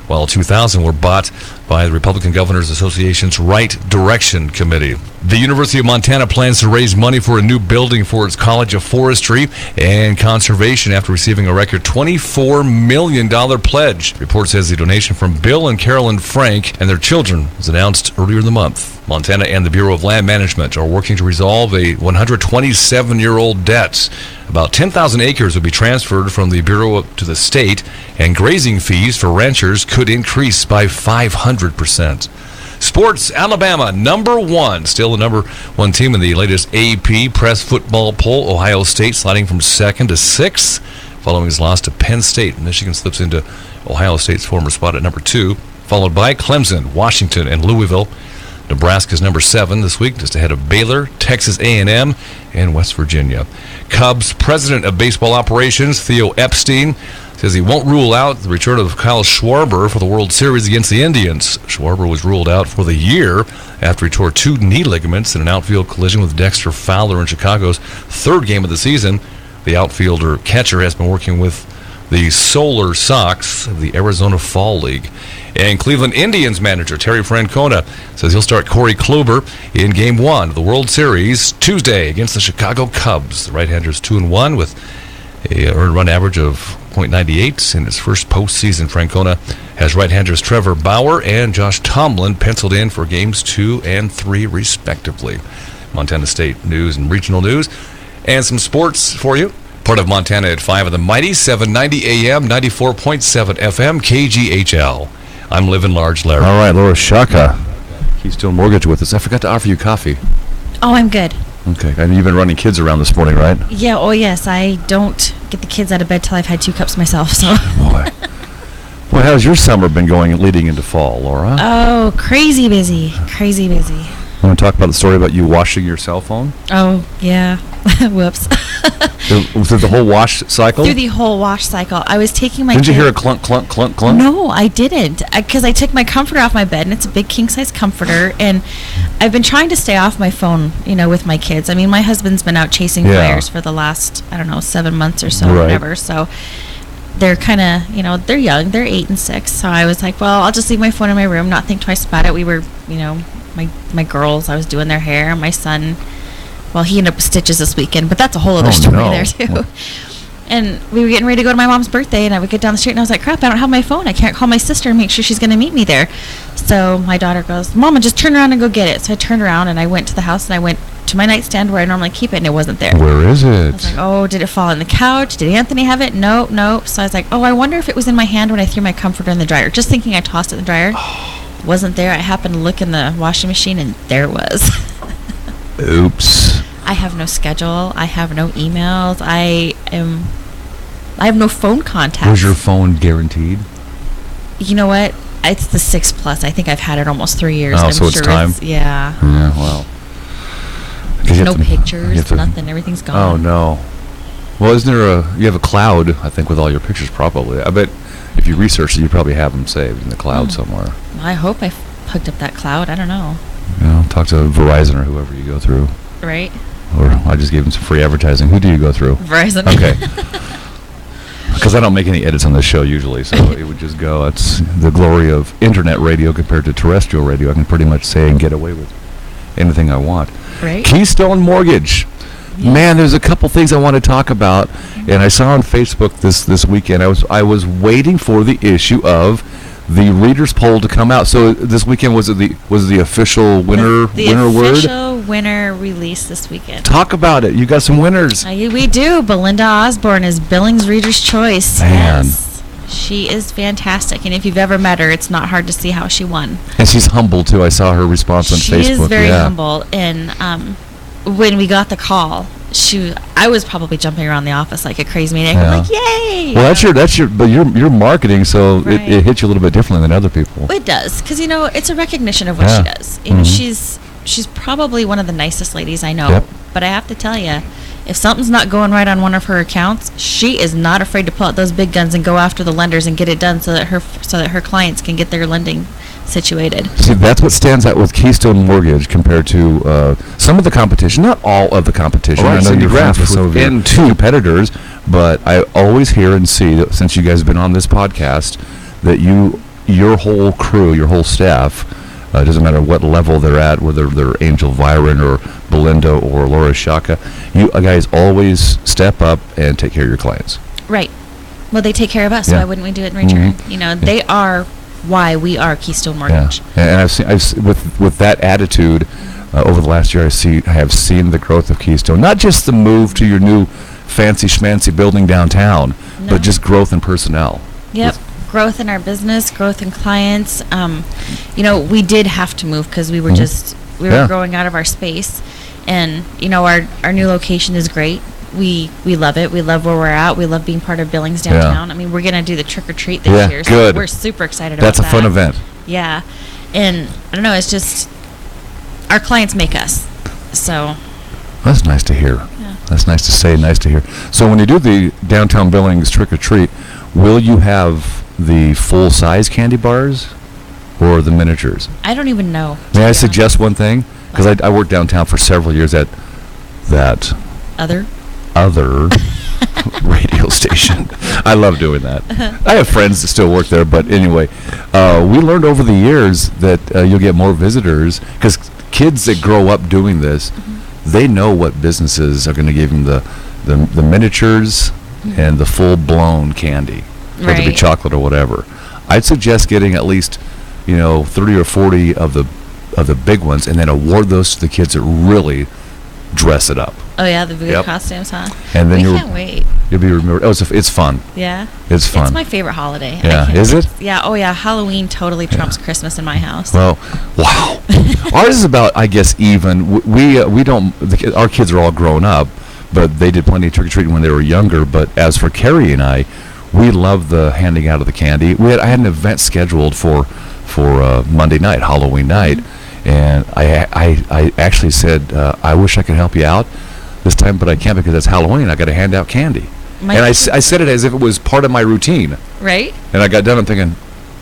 D: while 2,000 were bought by the Republican Governors Association's Right Direction Committee. The University of Montana plans to raise money for a new building for its College of Forestry and Conservation after receiving a record $24 million pledge. The report says the donation from Bill and Carolyn Frank and their children was announced earlier in the month. Montana and the Bureau of Land Management are working to resolve a 127-year-old debt. About 10,000 acres would be transferred from the Bureau to the state, and grazing fees for ranchers could increase by 500%. Sports, Alabama, number one. Still the number one team in the latest AP Press Football Poll. Ohio State sliding from second to sixth following his loss to Penn State. Michigan slips into Ohio State's former spot at number 2, followed by Clemson, Washington, and Louisville. Nebraska's number 7 this week, just ahead of Baylor, Texas A&M, and West Virginia. Cubs president of baseball operations, Theo Epstein, says he won't rule out the return of Kyle Schwarber for the World Series against the Indians. Schwarber was ruled out for the year after he tore 2 knee ligaments in an outfield collision with Dexter Fowler in Chicago's 3rd game of the season. The outfielder catcher has been working with the Solar Sox of the Arizona Fall League. And Cleveland Indians manager Terry Francona says he'll start Corey Kluber in Game 1 of the World Series Tuesday against the Chicago Cubs. The right-hander's 2-1 with an earned run average of .98 in his first postseason. Francona has right-handers Trevor Bauer and Josh Tomlin penciled in for Games 2 and 3 respectively. Montana State news and regional news. And some sports for you. Part of Montana at 5 of the mighty 790 AM, 94.7 FM, KGHL. I'm Livin Large Larry.
B: All right, Laura Shaka, Keystone Mortgage with us. I forgot to offer you coffee.
G: Oh, I'm good.
B: Okay, and you've been running kids around this morning, right?
G: Yeah, oh yes, I don't get the kids out of bed till I've had 2 cups myself, so.
B: Boy, how's your summer been going leading into fall, Laura?
G: Oh, crazy busy, crazy busy.
B: You want to talk about the story about you washing your cell phone?
G: Oh, yeah. Whoops.
B: Through the whole wash cycle?
G: Through the whole wash cycle. I was taking my
B: Didn't you hear a clunk, clunk, clunk, clunk?
G: No, I didn't. Because I took my comforter off my bed, and it's a big king-size comforter, and I've been trying to stay off my phone, with my kids. I mean, my husband's been out chasing fires for the last, 7 months or so, whatever, so they're kind of, they're young. They're 8 and 6, so I was like, well, I'll just leave my phone in my room, not think twice about it. We were, my girls, I was doing their hair. My son, well, he ended up with stitches this weekend, but that's a whole other story there, too. And we were getting ready to go to my mom's birthday, and I would get down the street, and I was like, crap, I don't have my phone. I can't call my sister and make sure she's going to meet me there. So my daughter goes, Mama, just turn around and go get it. So I turned around, and I went to the house, and I went to my nightstand where I normally keep it, and it wasn't there.
B: Where is it?
G: I was like, oh, did it fall on the couch? Did Anthony have it? Nope. So I was like, oh, I wonder if it was in my hand when I threw my comforter in the dryer. Just thinking I tossed it in the dryer. Wasn't there. I happened to look in the washing machine, and there it was.
B: Oops.
G: I have no schedule. I have no emails. I have no phone contacts.
B: Was your phone guaranteed?
G: You know what? It's the 6 Plus. I think I've had it almost 3 years.
B: Oh,
G: I'm
B: so it's
G: sure
B: time?
G: Yeah,
B: well.
G: no pictures, nothing. Everything's gone.
B: Oh, no. Well, isn't there you have a cloud, I think, with all your pictures probably. I bet if you research it, you probably have them saved in the cloud somewhere.
G: I hope I hooked up that cloud. I don't know.
B: Talk to Verizon or whoever you go through.
G: Right.
B: Or I just gave them some free advertising. Who do you go through?
G: Verizon.
B: Okay. Because I don't make any edits on this show usually, so it would just go. It's the glory of internet radio compared to terrestrial radio. I can pretty much say and get away with anything I want.
G: Right.
B: Keystone Mortgage. Yeah. Man, there's a couple things I want to talk about, and I saw on Facebook this weekend. I was waiting for the issue of the readers poll to come out. So this weekend was the official winner
G: the
B: winner word?
G: The official winner release this weekend.
B: Talk about it. You got some winners.
G: We do. Belinda Osborne is Billings Reader's Choice.
B: Man.
G: Yes. She is fantastic, and if you've ever met her, it's not hard to see how she won.
B: And she's humble too. I saw her response on Facebook.
G: She is very humble, and when we got the call, I was probably jumping around the office like a crazy maniac. I'm like, yay!
B: Well, but you're marketing, so
G: Right.
B: it hits you a little bit differently than other people.
G: It does, because it's a recognition of what she does. She's probably one of the nicest ladies I know.
B: Yep.
G: But I have to tell you, if something's not going right on one of her accounts, she is not afraid to pull out those big guns and go after the lenders and get it done so that her clients can get their lending situated.
B: See, that's what stands out with Keystone Mortgage compared to some of the competition. Not all of the competition.
A: Oh,
B: I know
A: Cindy
B: you're
A: Graff
B: friends with
A: was
B: some of your competitors, but I always hear and see that since you guys have been on this podcast, that your whole crew, your whole staff, doesn't matter what level they're at, whether they're Angel Viren or Belinda or Laura Shaka, you guys always step up and take care of your clients.
G: Right. Well, they take care of us.
B: Yeah.
G: Why wouldn't we do it in return?
B: Mhm.
G: They are why we are Keystone
B: Yeah,
G: Mortgage.
B: and I've with that attitude over the last year, I have seen the growth of Keystone. Not just the move to your new fancy schmancy building downtown,
G: No.
B: but just growth in personnel.
G: Yep. Growth in our business, growth in clients. We did have to move because we were we were
B: Yeah.
G: growing out of our space, and our new location is great. We love it. We love where we're at. We love being part of Billings downtown. I mean, we're gonna do the trick or treat this
B: Yeah,
G: year. So
B: good.
G: we're super excited
B: That's a
G: about that.
B: fun event.
G: Yeah, and I don't know. It's just our clients make us. So
B: That's nice to hear.
G: Yeah.
B: That's nice to say, nice to hear. So when you do the downtown Billings trick or treat, will you have the full size candy bars or the miniatures?
G: I don't even know.
B: May I
G: to be
B: suggest one thing? Because I worked downtown for several years at that
G: honest.
B: other radio station. I love doing that. I have friends that still work there, but anyway, we learned over the years that you'll get more visitors because kids that grow up doing this, they know what businesses are going to give them the miniatures and the full-blown candy, whether it be
G: Right.
B: chocolate or whatever. I'd suggest getting at least 30 or 40 of the big ones, and then award those to the kids that really dress it up.
G: Oh yeah, the voodoo
B: Yep.
G: costumes, huh?
B: And then
G: we can't wait.
B: you'll be remembered. Oh, it's fun.
G: Yeah.
B: It's fun.
G: It's my favorite holiday.
B: Yeah,
G: I can't-
B: is it?
G: Yeah. Oh yeah. Halloween totally trumps Christmas in my house.
B: Well, wow. Ours is about, I guess, even. We don't. Our kids are all grown up, but they did plenty of trick or treating when they were younger. But as for Carrie and I, we love the handing out of the candy. I had an event scheduled for Monday night, Halloween night, and I actually said I wish I could help you out this time, but I can't because it's Halloween. I got to hand out candy. And I said it as if it was part of my routine.
G: Right?
B: And I got done. I'm thinking,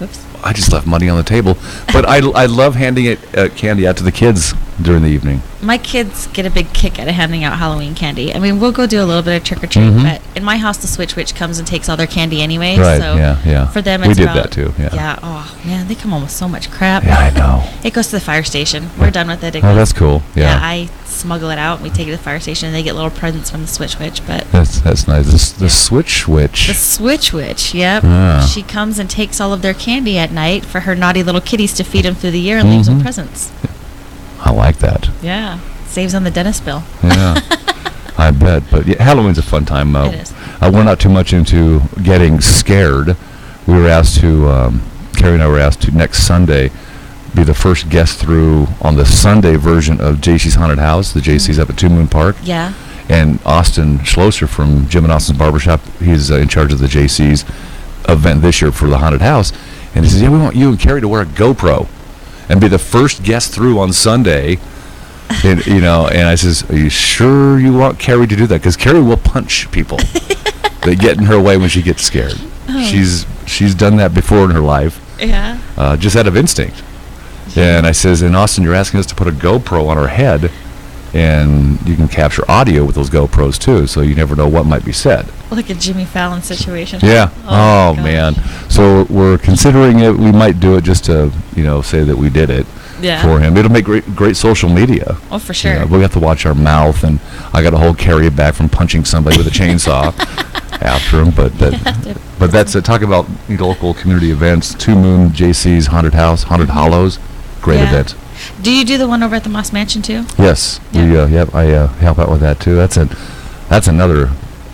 G: Whoops.
B: I just left money on the table. But I love handing candy out to the kids during the evening.
G: My kids get a big kick out of handing out Halloween candy. I mean, we'll go do a little bit of trick or treat, but in my house, the Switch Witch comes and takes all their candy anyway.
B: Right,
G: So
B: yeah.
G: for them,
B: We
G: it's
B: did
G: about,
B: that too, yeah.
G: Yeah. Oh man, they come home with so much crap.
B: Yeah, I know.
G: It goes to the fire station. We're done with it.
B: Oh, that's cool. Yeah.
G: I smuggle it out. And we take it to the fire station, and they get little presents from the Switch Witch. But
B: That's nice. The Switch Witch.
G: the Switch Witch, yep.
B: Ah.
G: She comes and takes all of their candy at night for her naughty little kitties to feed them through the year and leaves them presents.
B: I like that.
G: Yeah. Saves on the dentist bill.
B: Yeah. I bet. But yeah, Halloween's a fun time.
G: It is.
B: We're not too much into getting scared. We were asked to, Carrie and I were asked to next Sunday be the first guest through on the Sunday version of JC's Haunted House. The JC's up at Two Moon Park.
G: Yeah.
B: And Austin Schlosser from Jim and Austin's Barbershop, he's in charge of the JC's event this year for the Haunted House. And he says, yeah, we want you and Carrie to wear a GoPro and be the first guest through on Sunday. And, and I says, are you sure you want Carrie to do that? Because Carrie will punch people that get in her way when she gets scared. She's done that before in her life,
G: Yeah.
B: just out of instinct. And I says, in Austin, you're asking us to put a GoPro on our head, and you can capture audio with those GoPros too, so you never know what might be said.
G: Like a Jimmy Fallon situation.
B: Yeah. Oh,
G: gosh.
B: man. So we're considering it. We might do it just to, say that we did it
G: Yeah.
B: for him. It'll make great social media.
G: Oh, for sure.
B: We have to watch our mouth, and I got to hold Carrie back from punching somebody with a chainsaw after him. But that's it. Talk about local community events. Two Moon, JC's Haunted House, Haunted Hollows. Great
G: Yeah.
B: event.
G: Do you do the one over at the Moss Mansion too?
B: Yes.
G: Yeah.
B: I help out with that too. That's another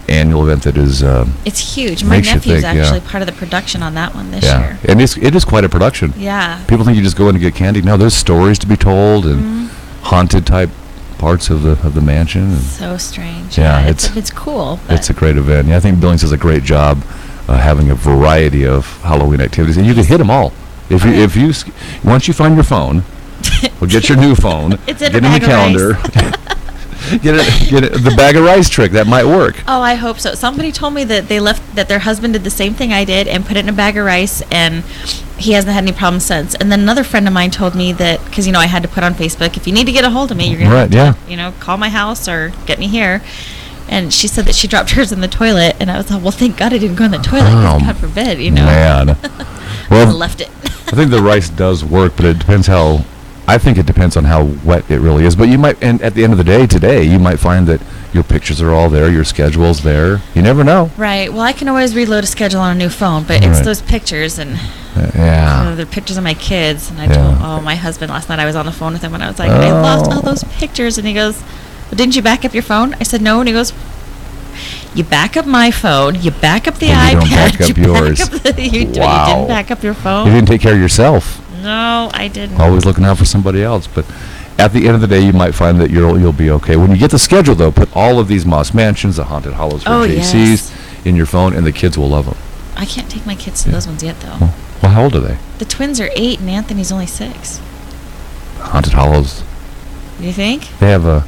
B: annual event that is
G: It's huge. My
B: Makes you
G: nephew's
B: think, yeah.
G: actually part of the production on that one this
B: yeah,
G: year.
B: and it is quite a production.
G: Yeah.
B: People think you just go in and get candy. No, there's stories to be told and haunted type parts of the mansion. And
G: So strange.
B: Yeah,
G: it's cool. But
B: it's a great event. Yeah, I think Billings does a great job having a variety of Halloween activities, and you can hit them all. If you once you find your phone, well, get your new phone,
G: It's in
B: get
G: a
B: in the
G: bag of
B: calendar, get it, the bag of rice trick. That might work.
G: Oh, I hope so. Somebody told me that that their husband did the same thing I did and put it in a bag of rice, and he hasn't had any problems since. And then another friend of mine told me that, because I had to put on Facebook, if you need to get a hold of me, you're gonna have to, call my house or get me here. And she said that she dropped hers in the toilet, and I was like, well, thank God I didn't go in the toilet. 'Cause God forbid,
B: Man,
G: well, I left it.
B: I think the rice does work, but it depends how. I think it depends on how wet it really is. But you might, and at the end of the day, today, you might find that your pictures are all there, your schedule's there. You never know.
G: Right. Well, I can always reload a schedule on a new phone, but it's those pictures, and they're pictures of my kids. And I told my husband last night, I was on the phone with him, and I was like, I lost all those pictures. And he goes, well, didn't you back up your phone? I said, no. And he goes, you back up my phone, you back up the iPad,
B: you don't back up yours.
G: You didn't back up your phone.
B: You didn't take care of yourself.
G: No, I didn't.
B: Always looking out for somebody else. But at the end of the day, you might find that you'll be okay. When you get the schedule, though, put all of these Moss Mansions, the Haunted Hollows for JCs in your phone, and the kids will love them.
G: I can't take my kids to those ones yet, though.
B: Well, how old are they?
G: The twins are 8, and Anthony's only 6.
B: Haunted Hollows.
G: You think?
B: They have a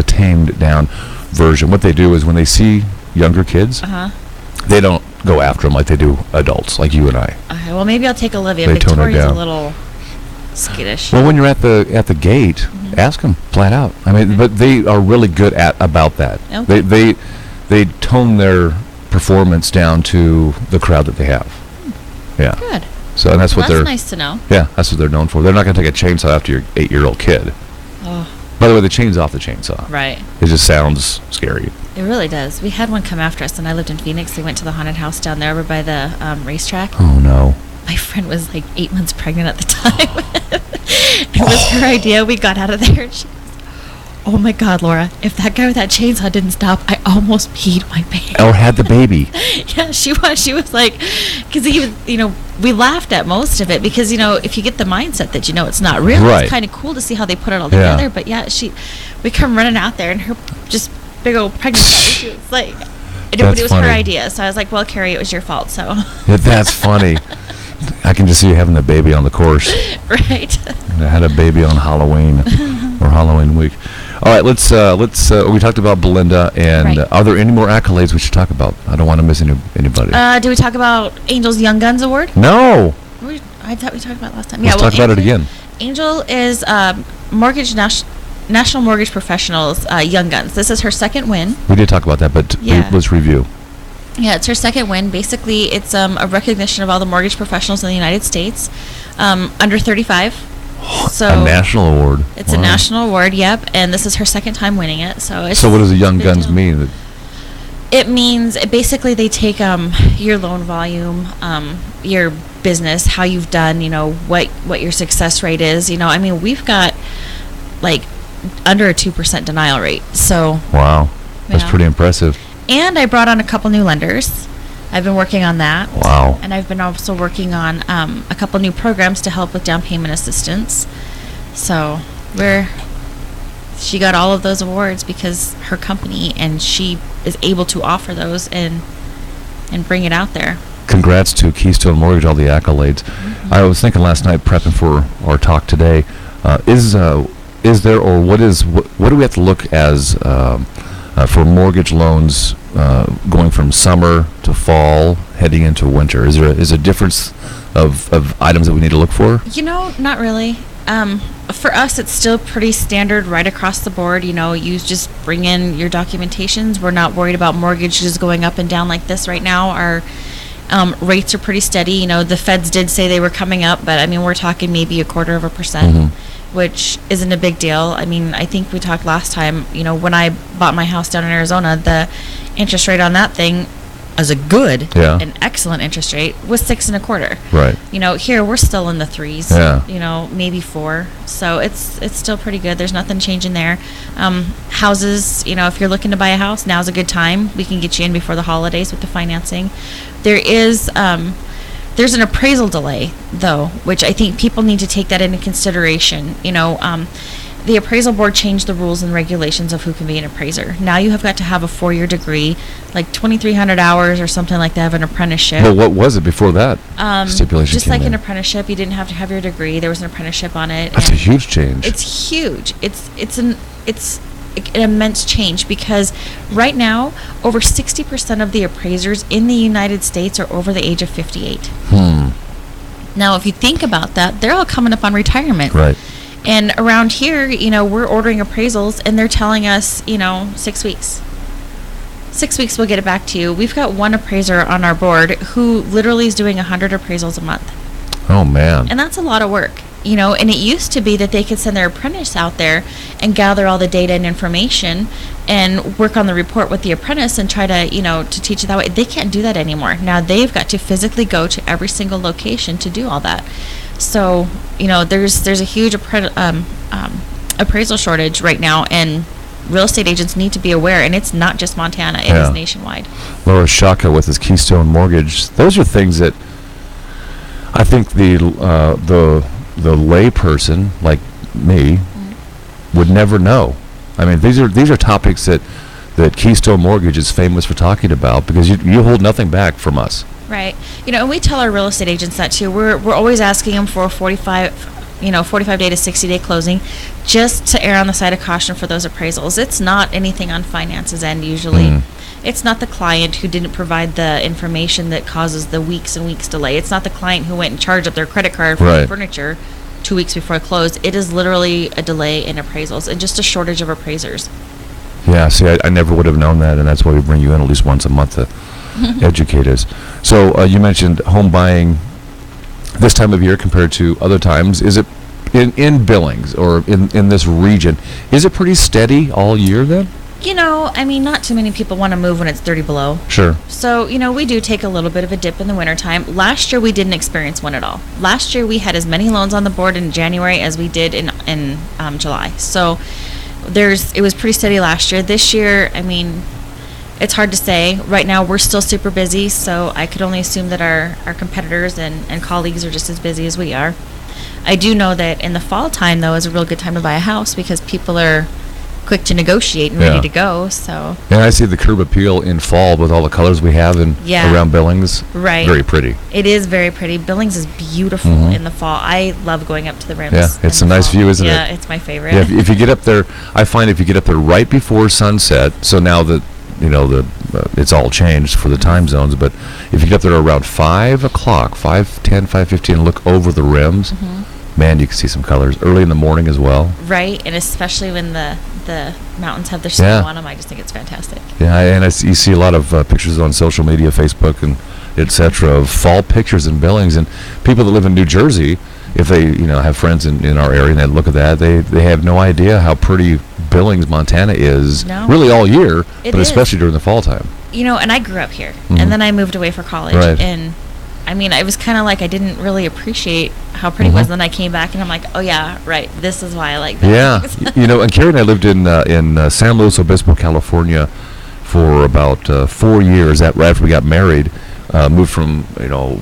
B: tamed down version. What they do is when they see younger kids, they don't go after them like they do adults, like you and I.
G: Okay, well, maybe I'll take Olivia.
B: They tone her
G: Victoria's
B: down.
G: a little skittish.
B: Well, when you're at the gate, ask them flat out. I mean, but they are really good about that.
G: Okay.
B: They tone their performance down to the crowd that they have. Yeah.
G: Good.
B: So and that's what they're.
G: That's nice to know.
B: Yeah, that's what they're known for. They're not going to take a chainsaw after your 8-year-old kid.
G: Oh.
B: By the way, the chain's off the chainsaw.
G: Right.
B: It just sounds scary.
G: It really does. We had one come after us, and I lived in Phoenix. They went to the haunted house down there over by the racetrack.
B: Oh, no.
G: My friend was like 8 months pregnant at the time. It was her idea. We got out of there, and she goes, oh my God, Laura, if that guy with that chainsaw didn't stop, I almost peed my pants.
B: Or had the baby.
G: Yeah, she was like, because we laughed at most of it because, if you get the mindset that, it's not real, it's kind of cool to see how they put it all together. But yeah, we come running out there, and her just big old pregnant belly, she was like, it was her idea. So I was like, well, Carrie, it was your fault. So
B: that's funny. I can just see you having the baby on the course.
G: Right.
B: I had a baby on Halloween or Halloween week. All right, let's. We talked about Belinda, and are there any more accolades we should talk about? I don't want to miss anybody.
G: Do we talk about Angel's Young Guns Award?
B: No.
G: I thought we talked about it last time.
B: Let's talk about it again.
G: Angel is National Mortgage Professionals Young Guns. This is her second win.
B: We did talk about that, but let's review.
G: Yeah, it's her second win. Basically, it's a recognition of all the mortgage professionals in the United States under 35. So
B: a national award.
G: It's a national award, yep, and this is her second time winning it. So what
B: does the Young Guns mean?
G: It means basically they take your loan volume, your business, how you've done, what your success rate is. We've got like under a 2% denial rate. So
B: wow, that's pretty impressive.
G: And I brought on a couple new lenders. I've been working on that.
B: Wow.
G: And I've been also working on a couple new programs to help with down payment assistance. So she got all of those awards because her company, and she is able to offer those and bring it out there.
B: Congrats to Keystone Mortgage, all the accolades. Mm-hmm. I was thinking last night, prepping for our talk today, is there, or what do we have to look as for mortgage loans going from summer to fall, heading into winter? Is there a difference of items that we need to look for?
G: Not really. For us, it's still pretty standard right across the board. You just bring in your documentations. We're not worried about mortgages going up and down like this right now. Our rates are pretty steady. The feds did say they were coming up, but we're talking maybe 0.25%. Which isn't a big deal. I think we talked last time, when I bought my house down in Arizona, the interest rate on that thing as a good, an excellent interest rate, was 6.25.
B: Right.
G: Here we're still in the 3s.
B: Yeah.
G: Maybe 4. So it's still pretty good. There's nothing changing there. Houses, if you're looking to buy a house, now's a good time. We can get you in before the holidays with the financing. There's an appraisal delay, though, which I think people need to take that into consideration. the appraisal board changed the rules and regulations of who can be an appraiser. Now you have got to have a 4-year degree, like 2,300 hours or something like that of an apprenticeship.
B: Well, what was it before that stipulation
G: just
B: came
G: like
B: in?
G: an apprenticeship, you didn't have to have your degree. There was an apprenticeship on it.
B: That's a huge change.
G: It's huge. It's an immense change, because right now over 60% of the appraisers in the United States are over the age of 58. Now, if you think about that, they're all coming up on retirement.
B: Right.
G: And around here, we're ordering appraisals, and they're telling us, 6 weeks. 6 weeks, we'll get it back to you. We've got one appraiser on our board who literally is doing 100 appraisals a month.
B: Oh, man.
G: And that's a lot of work, and it used to be that they could send their apprentice out there and gather all the data and information and work on the report with the apprentice and try to, to teach it that way. They can't do that anymore. Now they've got to physically go to every single location to do all that. So, there's a huge appraisal shortage right now, and real estate agents need to be aware, and it's not just Montana, it is nationwide.
B: Laura Shaka with his Keystone Mortgage. Those are things that I think the lay person like me would never know. I mean, these are topics that Keystone Mortgage is famous for talking about, because you hold nothing back from us.
G: Right. And we tell our real estate agents that too. We're always asking them for a 45-day to 60-day closing, just to err on the side of caution for those appraisals. It's not anything on finance's end usually. It's not the client who didn't provide the information that causes the weeks and weeks delay. It's not the client who went and charged up their credit card for the furniture 2 weeks before close. It is literally a delay in appraisals and just a shortage of appraisers.
B: Yeah, see, I never would have known that, and that's why we bring you in at least once a month to educate us. So you mentioned home buying this time of year compared to other times. Is it in Billings or in this region, is it pretty steady all year then?
G: Not too many people want to move when it's 30 below.
B: Sure.
G: So, we do take a little bit of a dip in the wintertime. Last year, we didn't experience one at all. Last year, we had as many loans on the board in January as we did in July. So, it was pretty steady last year. This year, it's hard to say. Right now, we're still super busy, so I could only assume that our competitors and colleagues are just as busy as we are. I do know that in the fall time, though, is a real good time to buy a house, because people are quick to negotiate and ready to go. So. And
B: I see the curb appeal in fall with all the colors we have around Billings.
G: Right.
B: Very pretty.
G: It is very pretty. Billings is beautiful in the fall. I love going up to the rims.
B: Yeah, it's a nice view, isn't it?
G: Yeah, it's my favorite.
B: Yeah, if you get up there, I find if you get up there right before sunset, so now that it's all changed for the time zones, but if you get up there around 5 o'clock, 5:10, 5:15, and look over the rims, man, you can see some colors early in the morning as well.
G: Right, and especially when the mountains have their snow on them, I just think it's fantastic.
B: Yeah, and you see a lot of pictures on social media, Facebook and etc., of fall pictures in Billings, and people that live in New Jersey, if they have friends in our area and they look at that, they have no idea how pretty Billings, Montana is really all year, but especially during the fall time.
G: And I grew up here, and then I moved away for college, and I was kind of like, I didn't really appreciate how pretty it was. Then I came back, and I'm like, oh yeah, right, this is why I like that.
B: Yeah, and Carrie and I lived in San Luis Obispo, California, for about 4 years. Right after we got married, moved from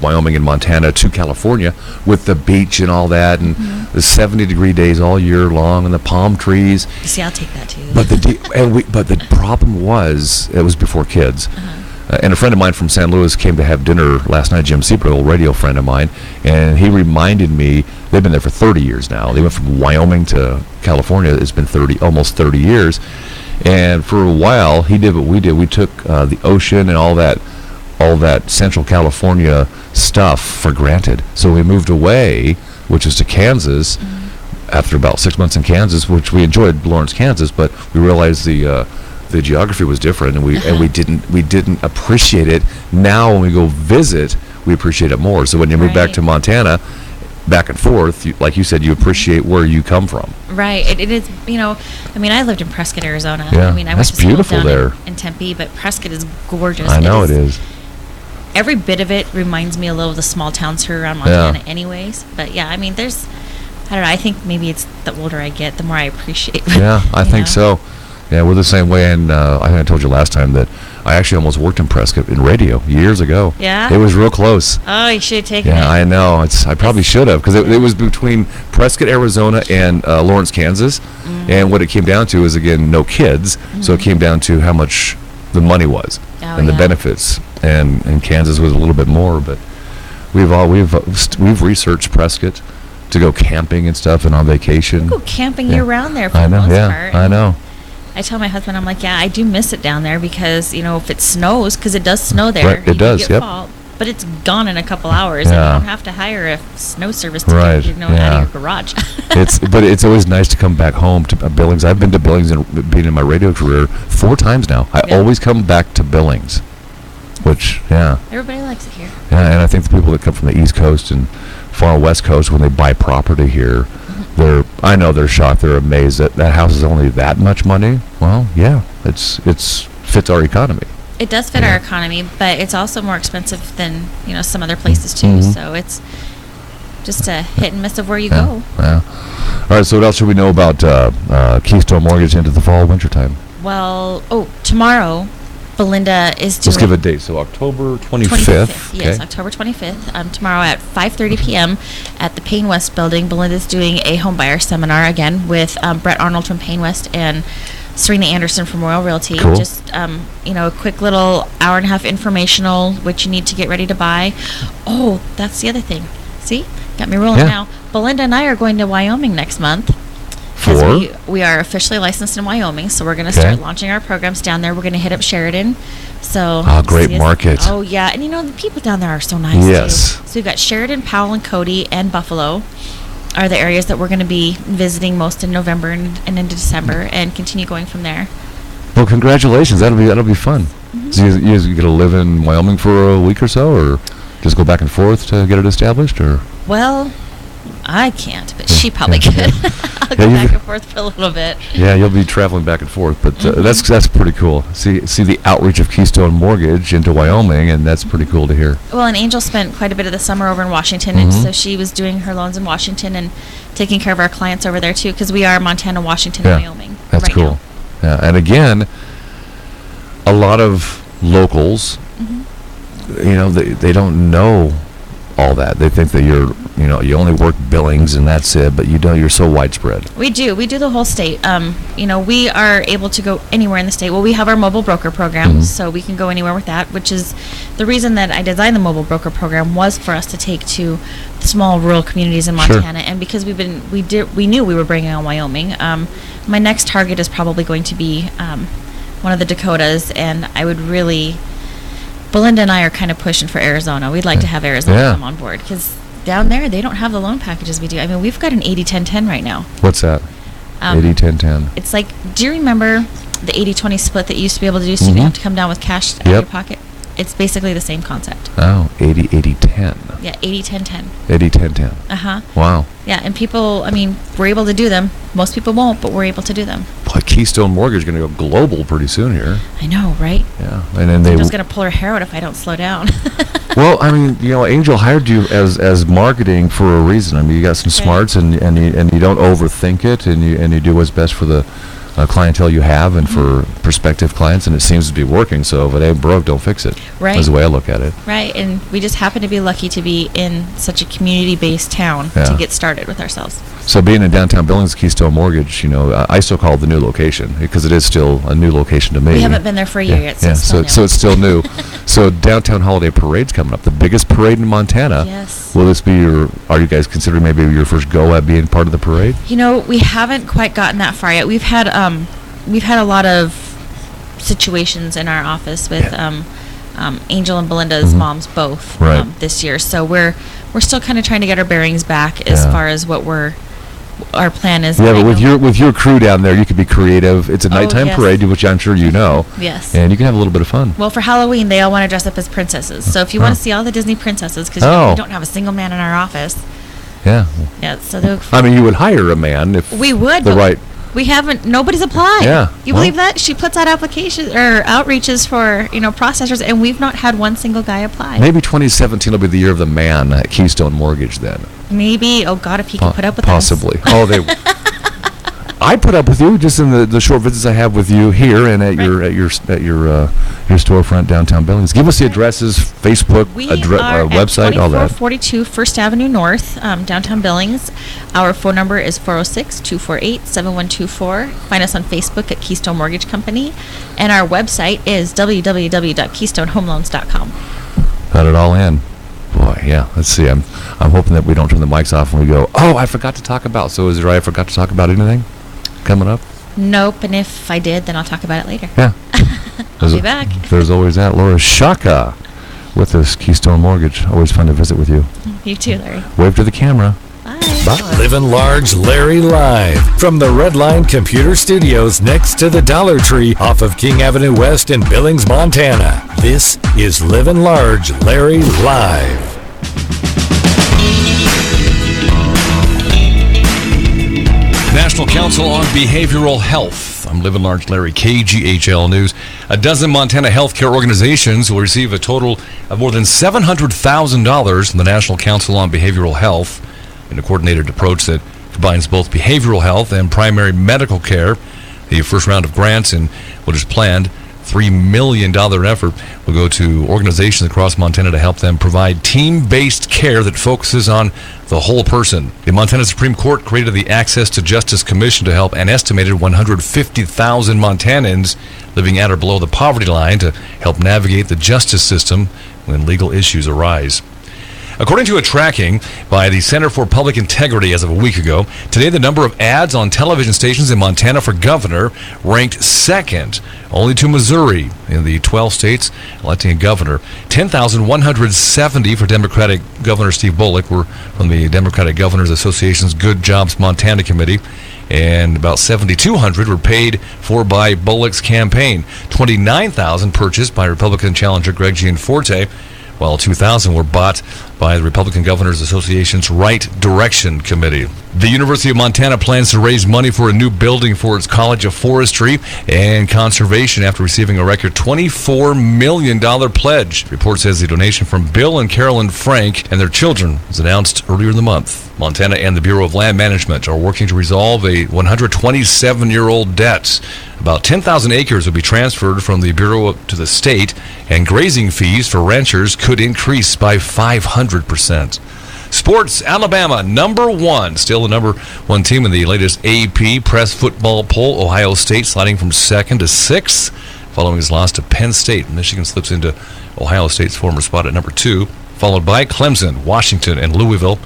B: Wyoming and Montana to California with the beach and all that, and the 70-degree days all year long, and the palm trees.
G: You see, I'll take that too.
B: But the problem was, it was before kids. And a friend of mine from San Luis came to have dinner last night, Jim Seabrook, old radio friend of mine, and he reminded me, they've been there for 30 years now. They went from Wyoming to California. It's been almost 30 years. And for a while, he did what we did. We took the ocean and all that Central California stuff for granted. So we moved away, which is to Kansas, after about 6 months in Kansas, which we enjoyed, Lawrence, Kansas, but we realized the geography was different, and we didn't appreciate it. Now when we go visit, we appreciate it more. So when you move back to Montana, back and forth, like you said, you appreciate where you come from.
G: Right. It is, I lived in Prescott, Arizona.
B: Yeah,
G: I went
B: that's
G: to school
B: beautiful
G: down
B: there.
G: In Tempe, but Prescott is gorgeous.
B: I know it is.
G: Every bit of it reminds me a little of the small towns here around Montana anyways. But yeah, there's, I don't know, I think maybe it's the older I get, the more I appreciate.
B: Yeah, I think so. Yeah, we're the same way, and I think I told you last time that I actually almost worked in Prescott in radio years ago.
G: Yeah?
B: It was real close.
G: Oh, you should have taken
B: Yeah,
G: it.
B: I know. I probably should have, because it was between Prescott, Arizona, and Lawrence, Kansas. And what it came down to is, again, no kids. So it came down to how much the money was and the benefits. And Kansas was a little bit more, but we've researched Prescott to go camping and stuff and on vacation.
G: You go camping year round there for the most part.
B: I know.
G: I tell my husband, I'm like, yeah, I do miss it down there because, if it snows, because it does snow there.
B: Right, it does, yep.
G: Fall, but it's gone in a couple hours, and you don't have to hire a snow service to
B: Right,
G: get out of your garage.
B: But it's always nice to come back home to Billings. I've been to Billings and being in my radio career 4 times now. I always come back to Billings, which,
G: Everybody likes it here.
B: Yeah, and I think the people that come from the East Coast and far West Coast, when they buy property here, I know they're shocked. They're amazed that that house is only that much money. Well, yeah, it's fits our economy.
G: It does fit our economy, but it's also more expensive than some other places too. So it's just a hit and miss of where you go.
B: Yeah. All right. So what else should we know about Keystone Mortgage into the fall winter time?
G: Well, tomorrow, Belinda is doing.
B: Let's give a date. So October 25th.
G: Yes, October 25th. Tomorrow at 5:30 p.m. at the Payne West building. Belinda's doing a homebuyer seminar again with Brett Arnold from Payne West and Serena Anderson from Royal Realty.
B: Cool.
G: Just a quick little hour and a half informational, what you need to get ready to buy. Oh, that's the other thing. See, got me rolling now. Belinda and I are going to Wyoming next month. We are officially licensed in Wyoming, so we're going to start launching our programs down there. We're going to hit up Sheridan. So
B: great market.
G: Oh, yeah. And, the people down there are so nice,
B: Yes.
G: too. So we've got Sheridan, Powell, and Cody, and Buffalo are the areas that we're going to be visiting most in November and into December, and continue going from there.
B: Well, congratulations. That'll be fun. So you going to live in Wyoming for a week or so, or just go back and forth to get it established, or?
G: Well, I can't, but she probably could. I'll go back and forth for a little bit.
B: Yeah, you'll be traveling back and forth, but that's pretty cool. See the outreach of Keystone Mortgage into Wyoming, and that's pretty cool to hear.
G: Well, and Angel spent quite a bit of the summer over in Washington, and so she was doing her loans in Washington and taking care of our clients over there too, because we are Montana, Washington, and Wyoming.
B: That's
G: right
B: cool.
G: Now.
B: Yeah, and again, a lot of locals, they don't know all that. They think that you only work Billings and that's it, but you're so widespread.
G: We do the whole state. We are able to go anywhere in the state. Well, we have our mobile broker program, so we can go anywhere with that, which is the reason that I designed the mobile broker program, was for us to take to small rural communities in Montana. And because we knew we were bringing on Wyoming. My next target is probably going to be one of the Dakotas, and I would really, Belinda and I are kind of pushing for Arizona. We'd like to have Arizona come on board, because down there they don't have the loan packages we do. I mean, we've got an 80-10-10 right now.
B: What's that? 80-10-10.
G: It's like, do you remember the 80-20 split that you used to be able to do, so you didn't have to come down with cash out of your pocket? It's basically the same concept.
B: Oh, 80-80-10.
G: Yeah, 80-10-10.
B: 80-10-10.
G: Uh-huh.
B: Wow.
G: Yeah, and people, we're able to do them. Most people won't, but we're able to do them.
B: Boy, Keystone Mortgage is going to go global pretty soon here.
G: I know, right?
B: Yeah. And then
G: Angel's going to pull her hair out if I don't slow down.
B: Well, Angel hired you as marketing for a reason. You got some smarts, and you don't overthink it, and you do what's best for the clientele you have and for prospective clients, and it seems to be working. So if it ain't broke, don't fix it. Right. That's the way I look at it.
G: Right, and we just happen to be lucky to be in such a community-based town to get started with ourselves.
B: So being in downtown Billings, Keystone Mortgage, I still call it the new location, because it is still a new location to me.
G: We haven't been there for a year yet, so
B: it's still new. So Downtown Holiday Parade's coming up, the biggest parade in Montana.
G: Yes.
B: Will this be are you guys considering maybe your first go at being part of the parade?
G: We haven't quite gotten that far yet. We've had a lot of situations in our office with Angel and Belinda's moms both this year. So we're still kind of trying to get our bearings back as far as what our plan is.
B: Yeah, but with your crew down there, you could be creative. It's a nighttime parade, which I'm sure you know.
G: Yes.
B: And you can have a little bit of fun.
G: Well, for Halloween, they all want to dress up as princesses. So if you want to see all the Disney princesses, because we don't have a single man in our office.
B: Yeah.
G: Yeah. So
B: you would hire a man if
G: we would. We haven't. Nobody's applied.
B: Yeah.
G: You believe that? She puts out applications or outreaches for processors, and we've not had one single guy apply.
B: Maybe 2017 will be the year of the man at Keystone Mortgage then.
G: Maybe. Oh God, if he could put up with
B: possibly.
G: us.
B: I put up with you just in the short visits I have with you here and at your storefront downtown Billings. Give us the addresses, Facebook, website, all that.
G: 2442 First Avenue North, downtown Billings. Our phone number is 406-248-7124. Find us on Facebook at Keystone Mortgage Company, and our website is www.keystonehomeloans.com.
B: Got it all in. Boy, yeah. Let's see. I'm hoping that we don't turn the mics off and we go, oh, I forgot to talk about. So is it right? I forgot to talk about anything coming up?
G: Nope. And if I did, then I'll talk about it later.
B: Yeah.
G: I'll be back.
B: There's always that. Laura Shaka with us, Keystone Mortgage. Always fun to visit with you.
G: You too, Larry.
B: Wave to the camera.
G: Bye.
B: Bye.
C: Livin' Large Larry live from the Redline Computer Studios next to the Dollar Tree off of King Avenue West in Billings, Montana. This is Livin' Large Larry live.
D: National Council on Behavioral Health. I'm Livin' Large Larry, KGHL News. A dozen Montana healthcare organizations will receive a total of more than $700,000 from the National Council on Behavioral Health in a coordinated approach that combines both behavioral health and primary medical care. The first round of grants and what is planned $3 million effort will go to organizations across Montana to help them provide team-based care that focuses on the whole person. The Montana Supreme Court created the Access to Justice Commission to help an estimated 150,000 Montanans living at or below the poverty line to help navigate the justice system when legal issues arise. According to a tracking by the Center for Public Integrity as of a week ago, today the number of ads on television stations in Montana for governor ranked second, only to Missouri in the 12 states electing a governor. 10,170 for Democratic Governor Steve Bullock were from the Democratic Governors Association's Good Jobs Montana Committee, and about 7,200 were paid for by Bullock's campaign. 29,000 purchased by Republican challenger Greg Gianforte, while 2,000 were bought by the Republican Governors Association's Right Direction Committee. The University of Montana plans to raise money for a new building for its College of Forestry and Conservation after receiving a record $24 million pledge. The report says the donation from Bill and Carolyn Frank and their children was announced earlier in the month. Montana and the Bureau of Land Management are working to resolve a 127-year-old debt. About 10,000 acres will be transferred from the Bureau to the state, and grazing fees for ranchers could increase by 500%. Sports, Alabama, number one. Still the number one team in the latest AP Press Football Poll. Ohio State sliding from second to sixth following his loss to Penn State. Michigan slips into Ohio State's former spot at number 2, followed by Clemson, Washington, and Louisville.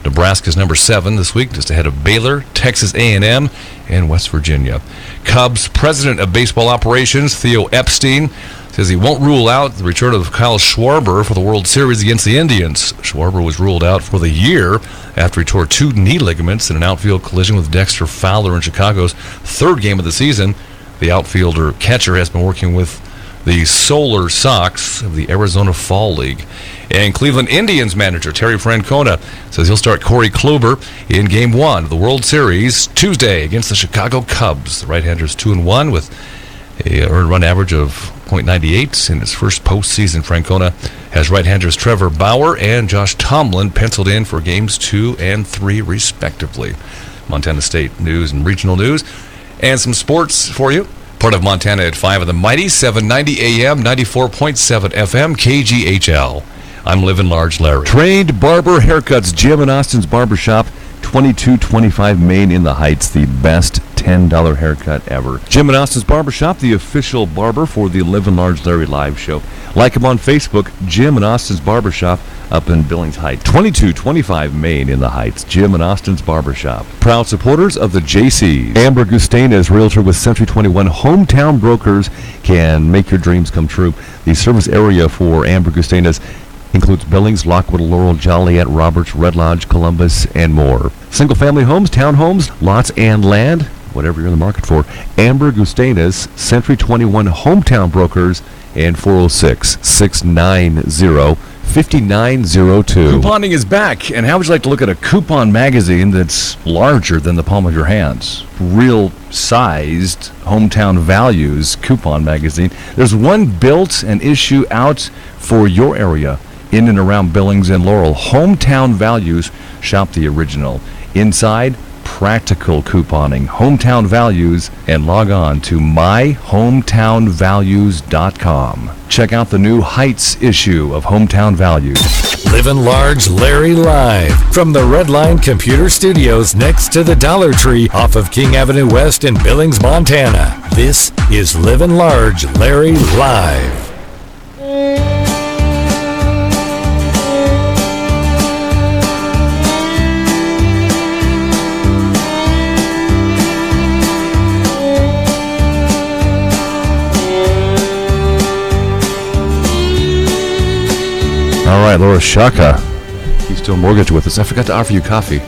D: Nebraska's number 7 this week, just ahead of Baylor, Texas A&M, and West Virginia. Cubs president of baseball operations, Theo Epstein, says he won't rule out the return of Kyle Schwarber for the World Series against the Indians. Schwarber was ruled out for the year after he tore 2 knee ligaments in an outfield collision with Dexter Fowler in Chicago's 3rd game of the season. The outfielder catcher has been working with the Solar Sox of the Arizona Fall League. And Cleveland Indians manager Terry Francona says he'll start Corey Kluber in Game 1 of the World Series Tuesday against the Chicago Cubs. The right-hander's 2-1 with an earned run average of .98 in his first postseason. Francona has right-handers Trevor Bauer and Josh Tomlin penciled in for Games 2 and 3 respectively. Montana State news and regional news and some sports for you. Part of Montana at 5 of the mighty 790 AM, 94.7 FM, KGHL. I'm Livin' Large Larry.
B: Trained barber haircuts, Jim and Austin's Barbershop, 2225 Main in the Heights, the best $10 haircut ever. Jim and Austin's Barbershop, the official barber for the Livin' Large Larry live show. Like him on Facebook, Jim and Austin's Barbershop up in Billings Heights. 2225 Main in the Heights, Jim and Austin's Barbershop. Proud supporters of the JCs. Amber Gustainez, realtor with Century 21 Hometown Brokers, can make your dreams come true. The service area for Amber Gustainez includes Billings, Lockwood, Laurel, Joliet, Roberts, Red Lodge, Columbus, and more. Single-family homes, townhomes, lots, and land, whatever you're in the market for. Amber Gustainez, Century 21 Hometown Brokers, and 406-690-5902.
H: Couponing is back, and how would you like to look at a coupon magazine that's larger than the palm of your hands? Real-sized Hometown Values coupon magazine. There's one built and issue out for your area in and around Billings and Laurel. Hometown Values, shop the original. Inside, practical couponing, hometown values, and log on to myhometownvalues.com. Check out the new Heights issue of Hometown Values.
C: Livin' Large Larry Live from the Redline Computer Studios next to the Dollar Tree off of King Avenue West in Billings, Montana. This is Livin' Large Larry Live.
B: All right, Laura Shaka, Keystone Mortgage with us. I forgot to offer you coffee.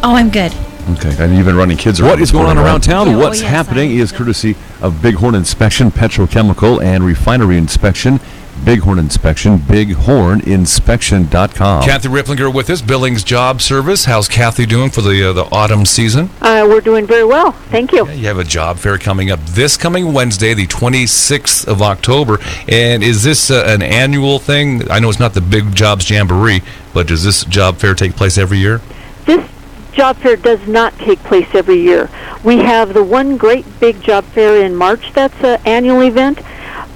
G: Oh, I'm good.
B: Okay, and you've been running kids around. What is going on around town?
G: Yeah,
B: What's happening is courtesy of Bighorn Inspection, Petrochemical, and Refinery Inspection. Bighorn Inspection, bighorninspection.com.
D: Kathy Ripplinger with us, Billings Job Service. How's Kathy doing for the autumn season?
E: We're doing very well. Thank you.
D: Yeah, you have a job fair coming up this coming Wednesday, the 26th of October. And is this an annual thing? I know it's not the Big Jobs Jamboree, but does this job fair take place every year?
I: This job fair does not take place every year. We have the one great big job fair in March that's an annual event.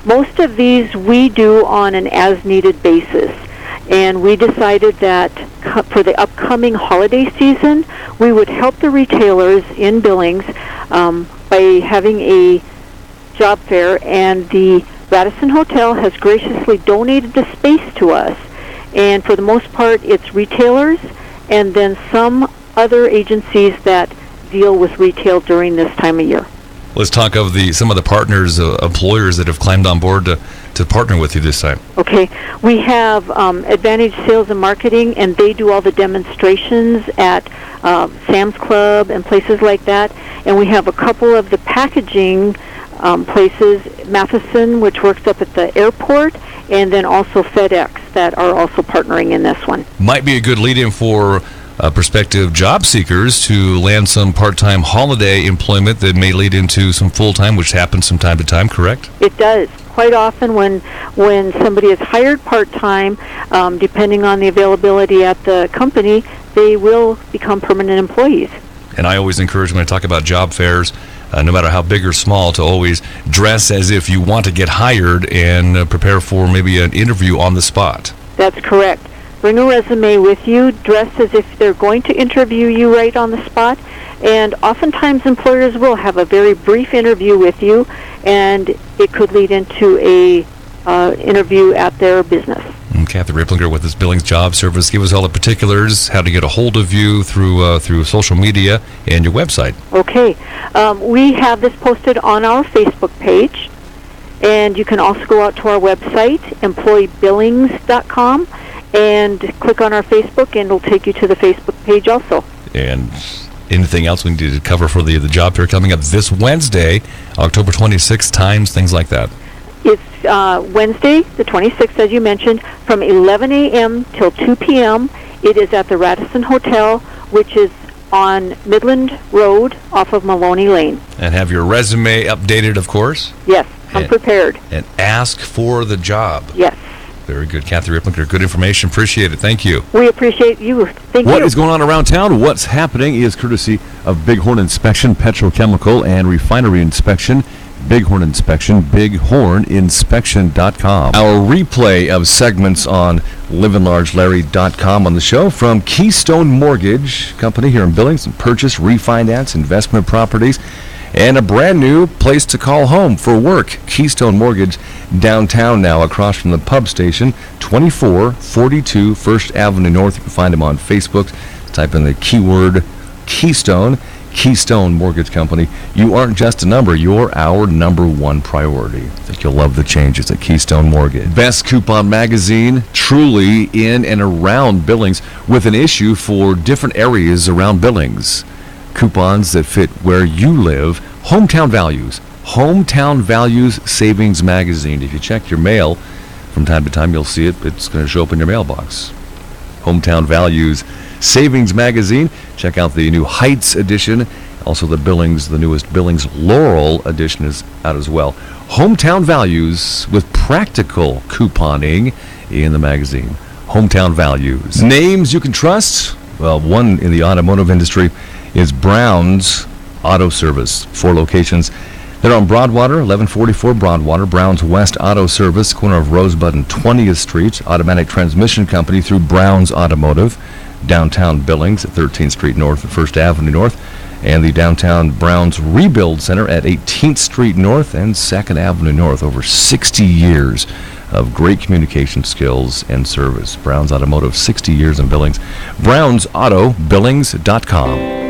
I: Most of these we do on an as-needed basis, and we decided that for the upcoming holiday season, we would help the retailers in Billings by having a job fair, and the Radisson Hotel has graciously donated the space to us, and for the most part, it's retailers and then some other agencies that deal with retail during this time of year.
D: Let's talk of some of the partners, employers that have climbed on board to partner with you this time.
I: Okay. We have Advantage Sales and Marketing, and they do all the demonstrations at Sam's Club and places like that. And we have a couple of the packaging places, Matheson, which works up at the airport, and then also FedEx that are also partnering in this one.
D: Might be a good lead-in for prospective job seekers to land some part-time holiday employment that may lead into some full-time, which happens from time to time, correct?
I: It does. Quite often when somebody is hired part-time, depending on the availability at the company, they will become permanent employees.
D: And I always encourage, when I talk about job fairs, no matter how big or small, to always dress as if you want to get hired and prepare for maybe an interview on the spot.
I: That's correct. Bring a resume with you, dress as if they're going to interview you right on the spot, and oftentimes employers will have a very brief interview with you, and it could lead into a interview at their business.
D: And Kathy Ripplinger with this Billings Job Service. Give us all the particulars, how to get a hold of you through social media and your website.
I: Okay. We have this posted on our Facebook page, and you can also go out to our website, employeebillings.com, and click on our Facebook, and it'll take you to the Facebook page also.
D: And anything else we need to cover for the job fair coming up this Wednesday, October 26th, times, things like that?
I: It's Wednesday, the 26th, as you mentioned, from 11 a.m. till 2 p.m. It is at the Radisson Hotel, which is on Midland Road off of Maloney Lane.
D: And have your resume updated, of course?
I: Yes, I'm prepared.
D: And ask for the job.
I: Yes.
D: Very good. Kathy Ripplinger, good information. Appreciate it. Thank you.
I: We appreciate you. Thank you.
B: What is going on around town? What's happening is courtesy of Bighorn Inspection, Petrochemical, and Refinery Inspection. Bighorn Inspection, bighorninspection.com. Our replay of segments on livinlargelarry.com on the show from Keystone Mortgage Company here in Billings, and purchase, refinance, investment properties, and a brand new place to call home for work. Keystone Mortgage, downtown now, across from the pub station, 2442 First Avenue North. You can find them on Facebook. Type in the keyword Keystone. Keystone Mortgage Company. You aren't just a number, you're our number one priority. I think you'll love the changes at Keystone Mortgage. Best Coupon Magazine, truly in and around Billings, with an issue for different areas around Billings. Coupons that fit where you live. Hometown Values. Hometown Values Savings Magazine. If you check your mail from time to time, you'll see it. It's going to show up in your mailbox. Hometown Values Savings Magazine. Check out the new Heights edition. Also the newest Billings Laurel edition is out as well. Hometown Values with practical couponing in the magazine. Hometown Values. Names you can trust? Well, one in the automotive industry
H: is Brown's Auto Service. 4 locations. They're on Broadwater, 1144 Broadwater. Brown's West Auto Service, corner of Rosebud and 20th Street. Automatic Transmission Company through Brown's Automotive. Downtown Billings at 13th Street North and 1st Avenue North. And the downtown Brown's Rebuild Center at 18th Street North and 2nd Avenue North. Over 60 years of great communication skills and service. Brown's Automotive, 60 years in Billings. BrownsAutoBillings.com.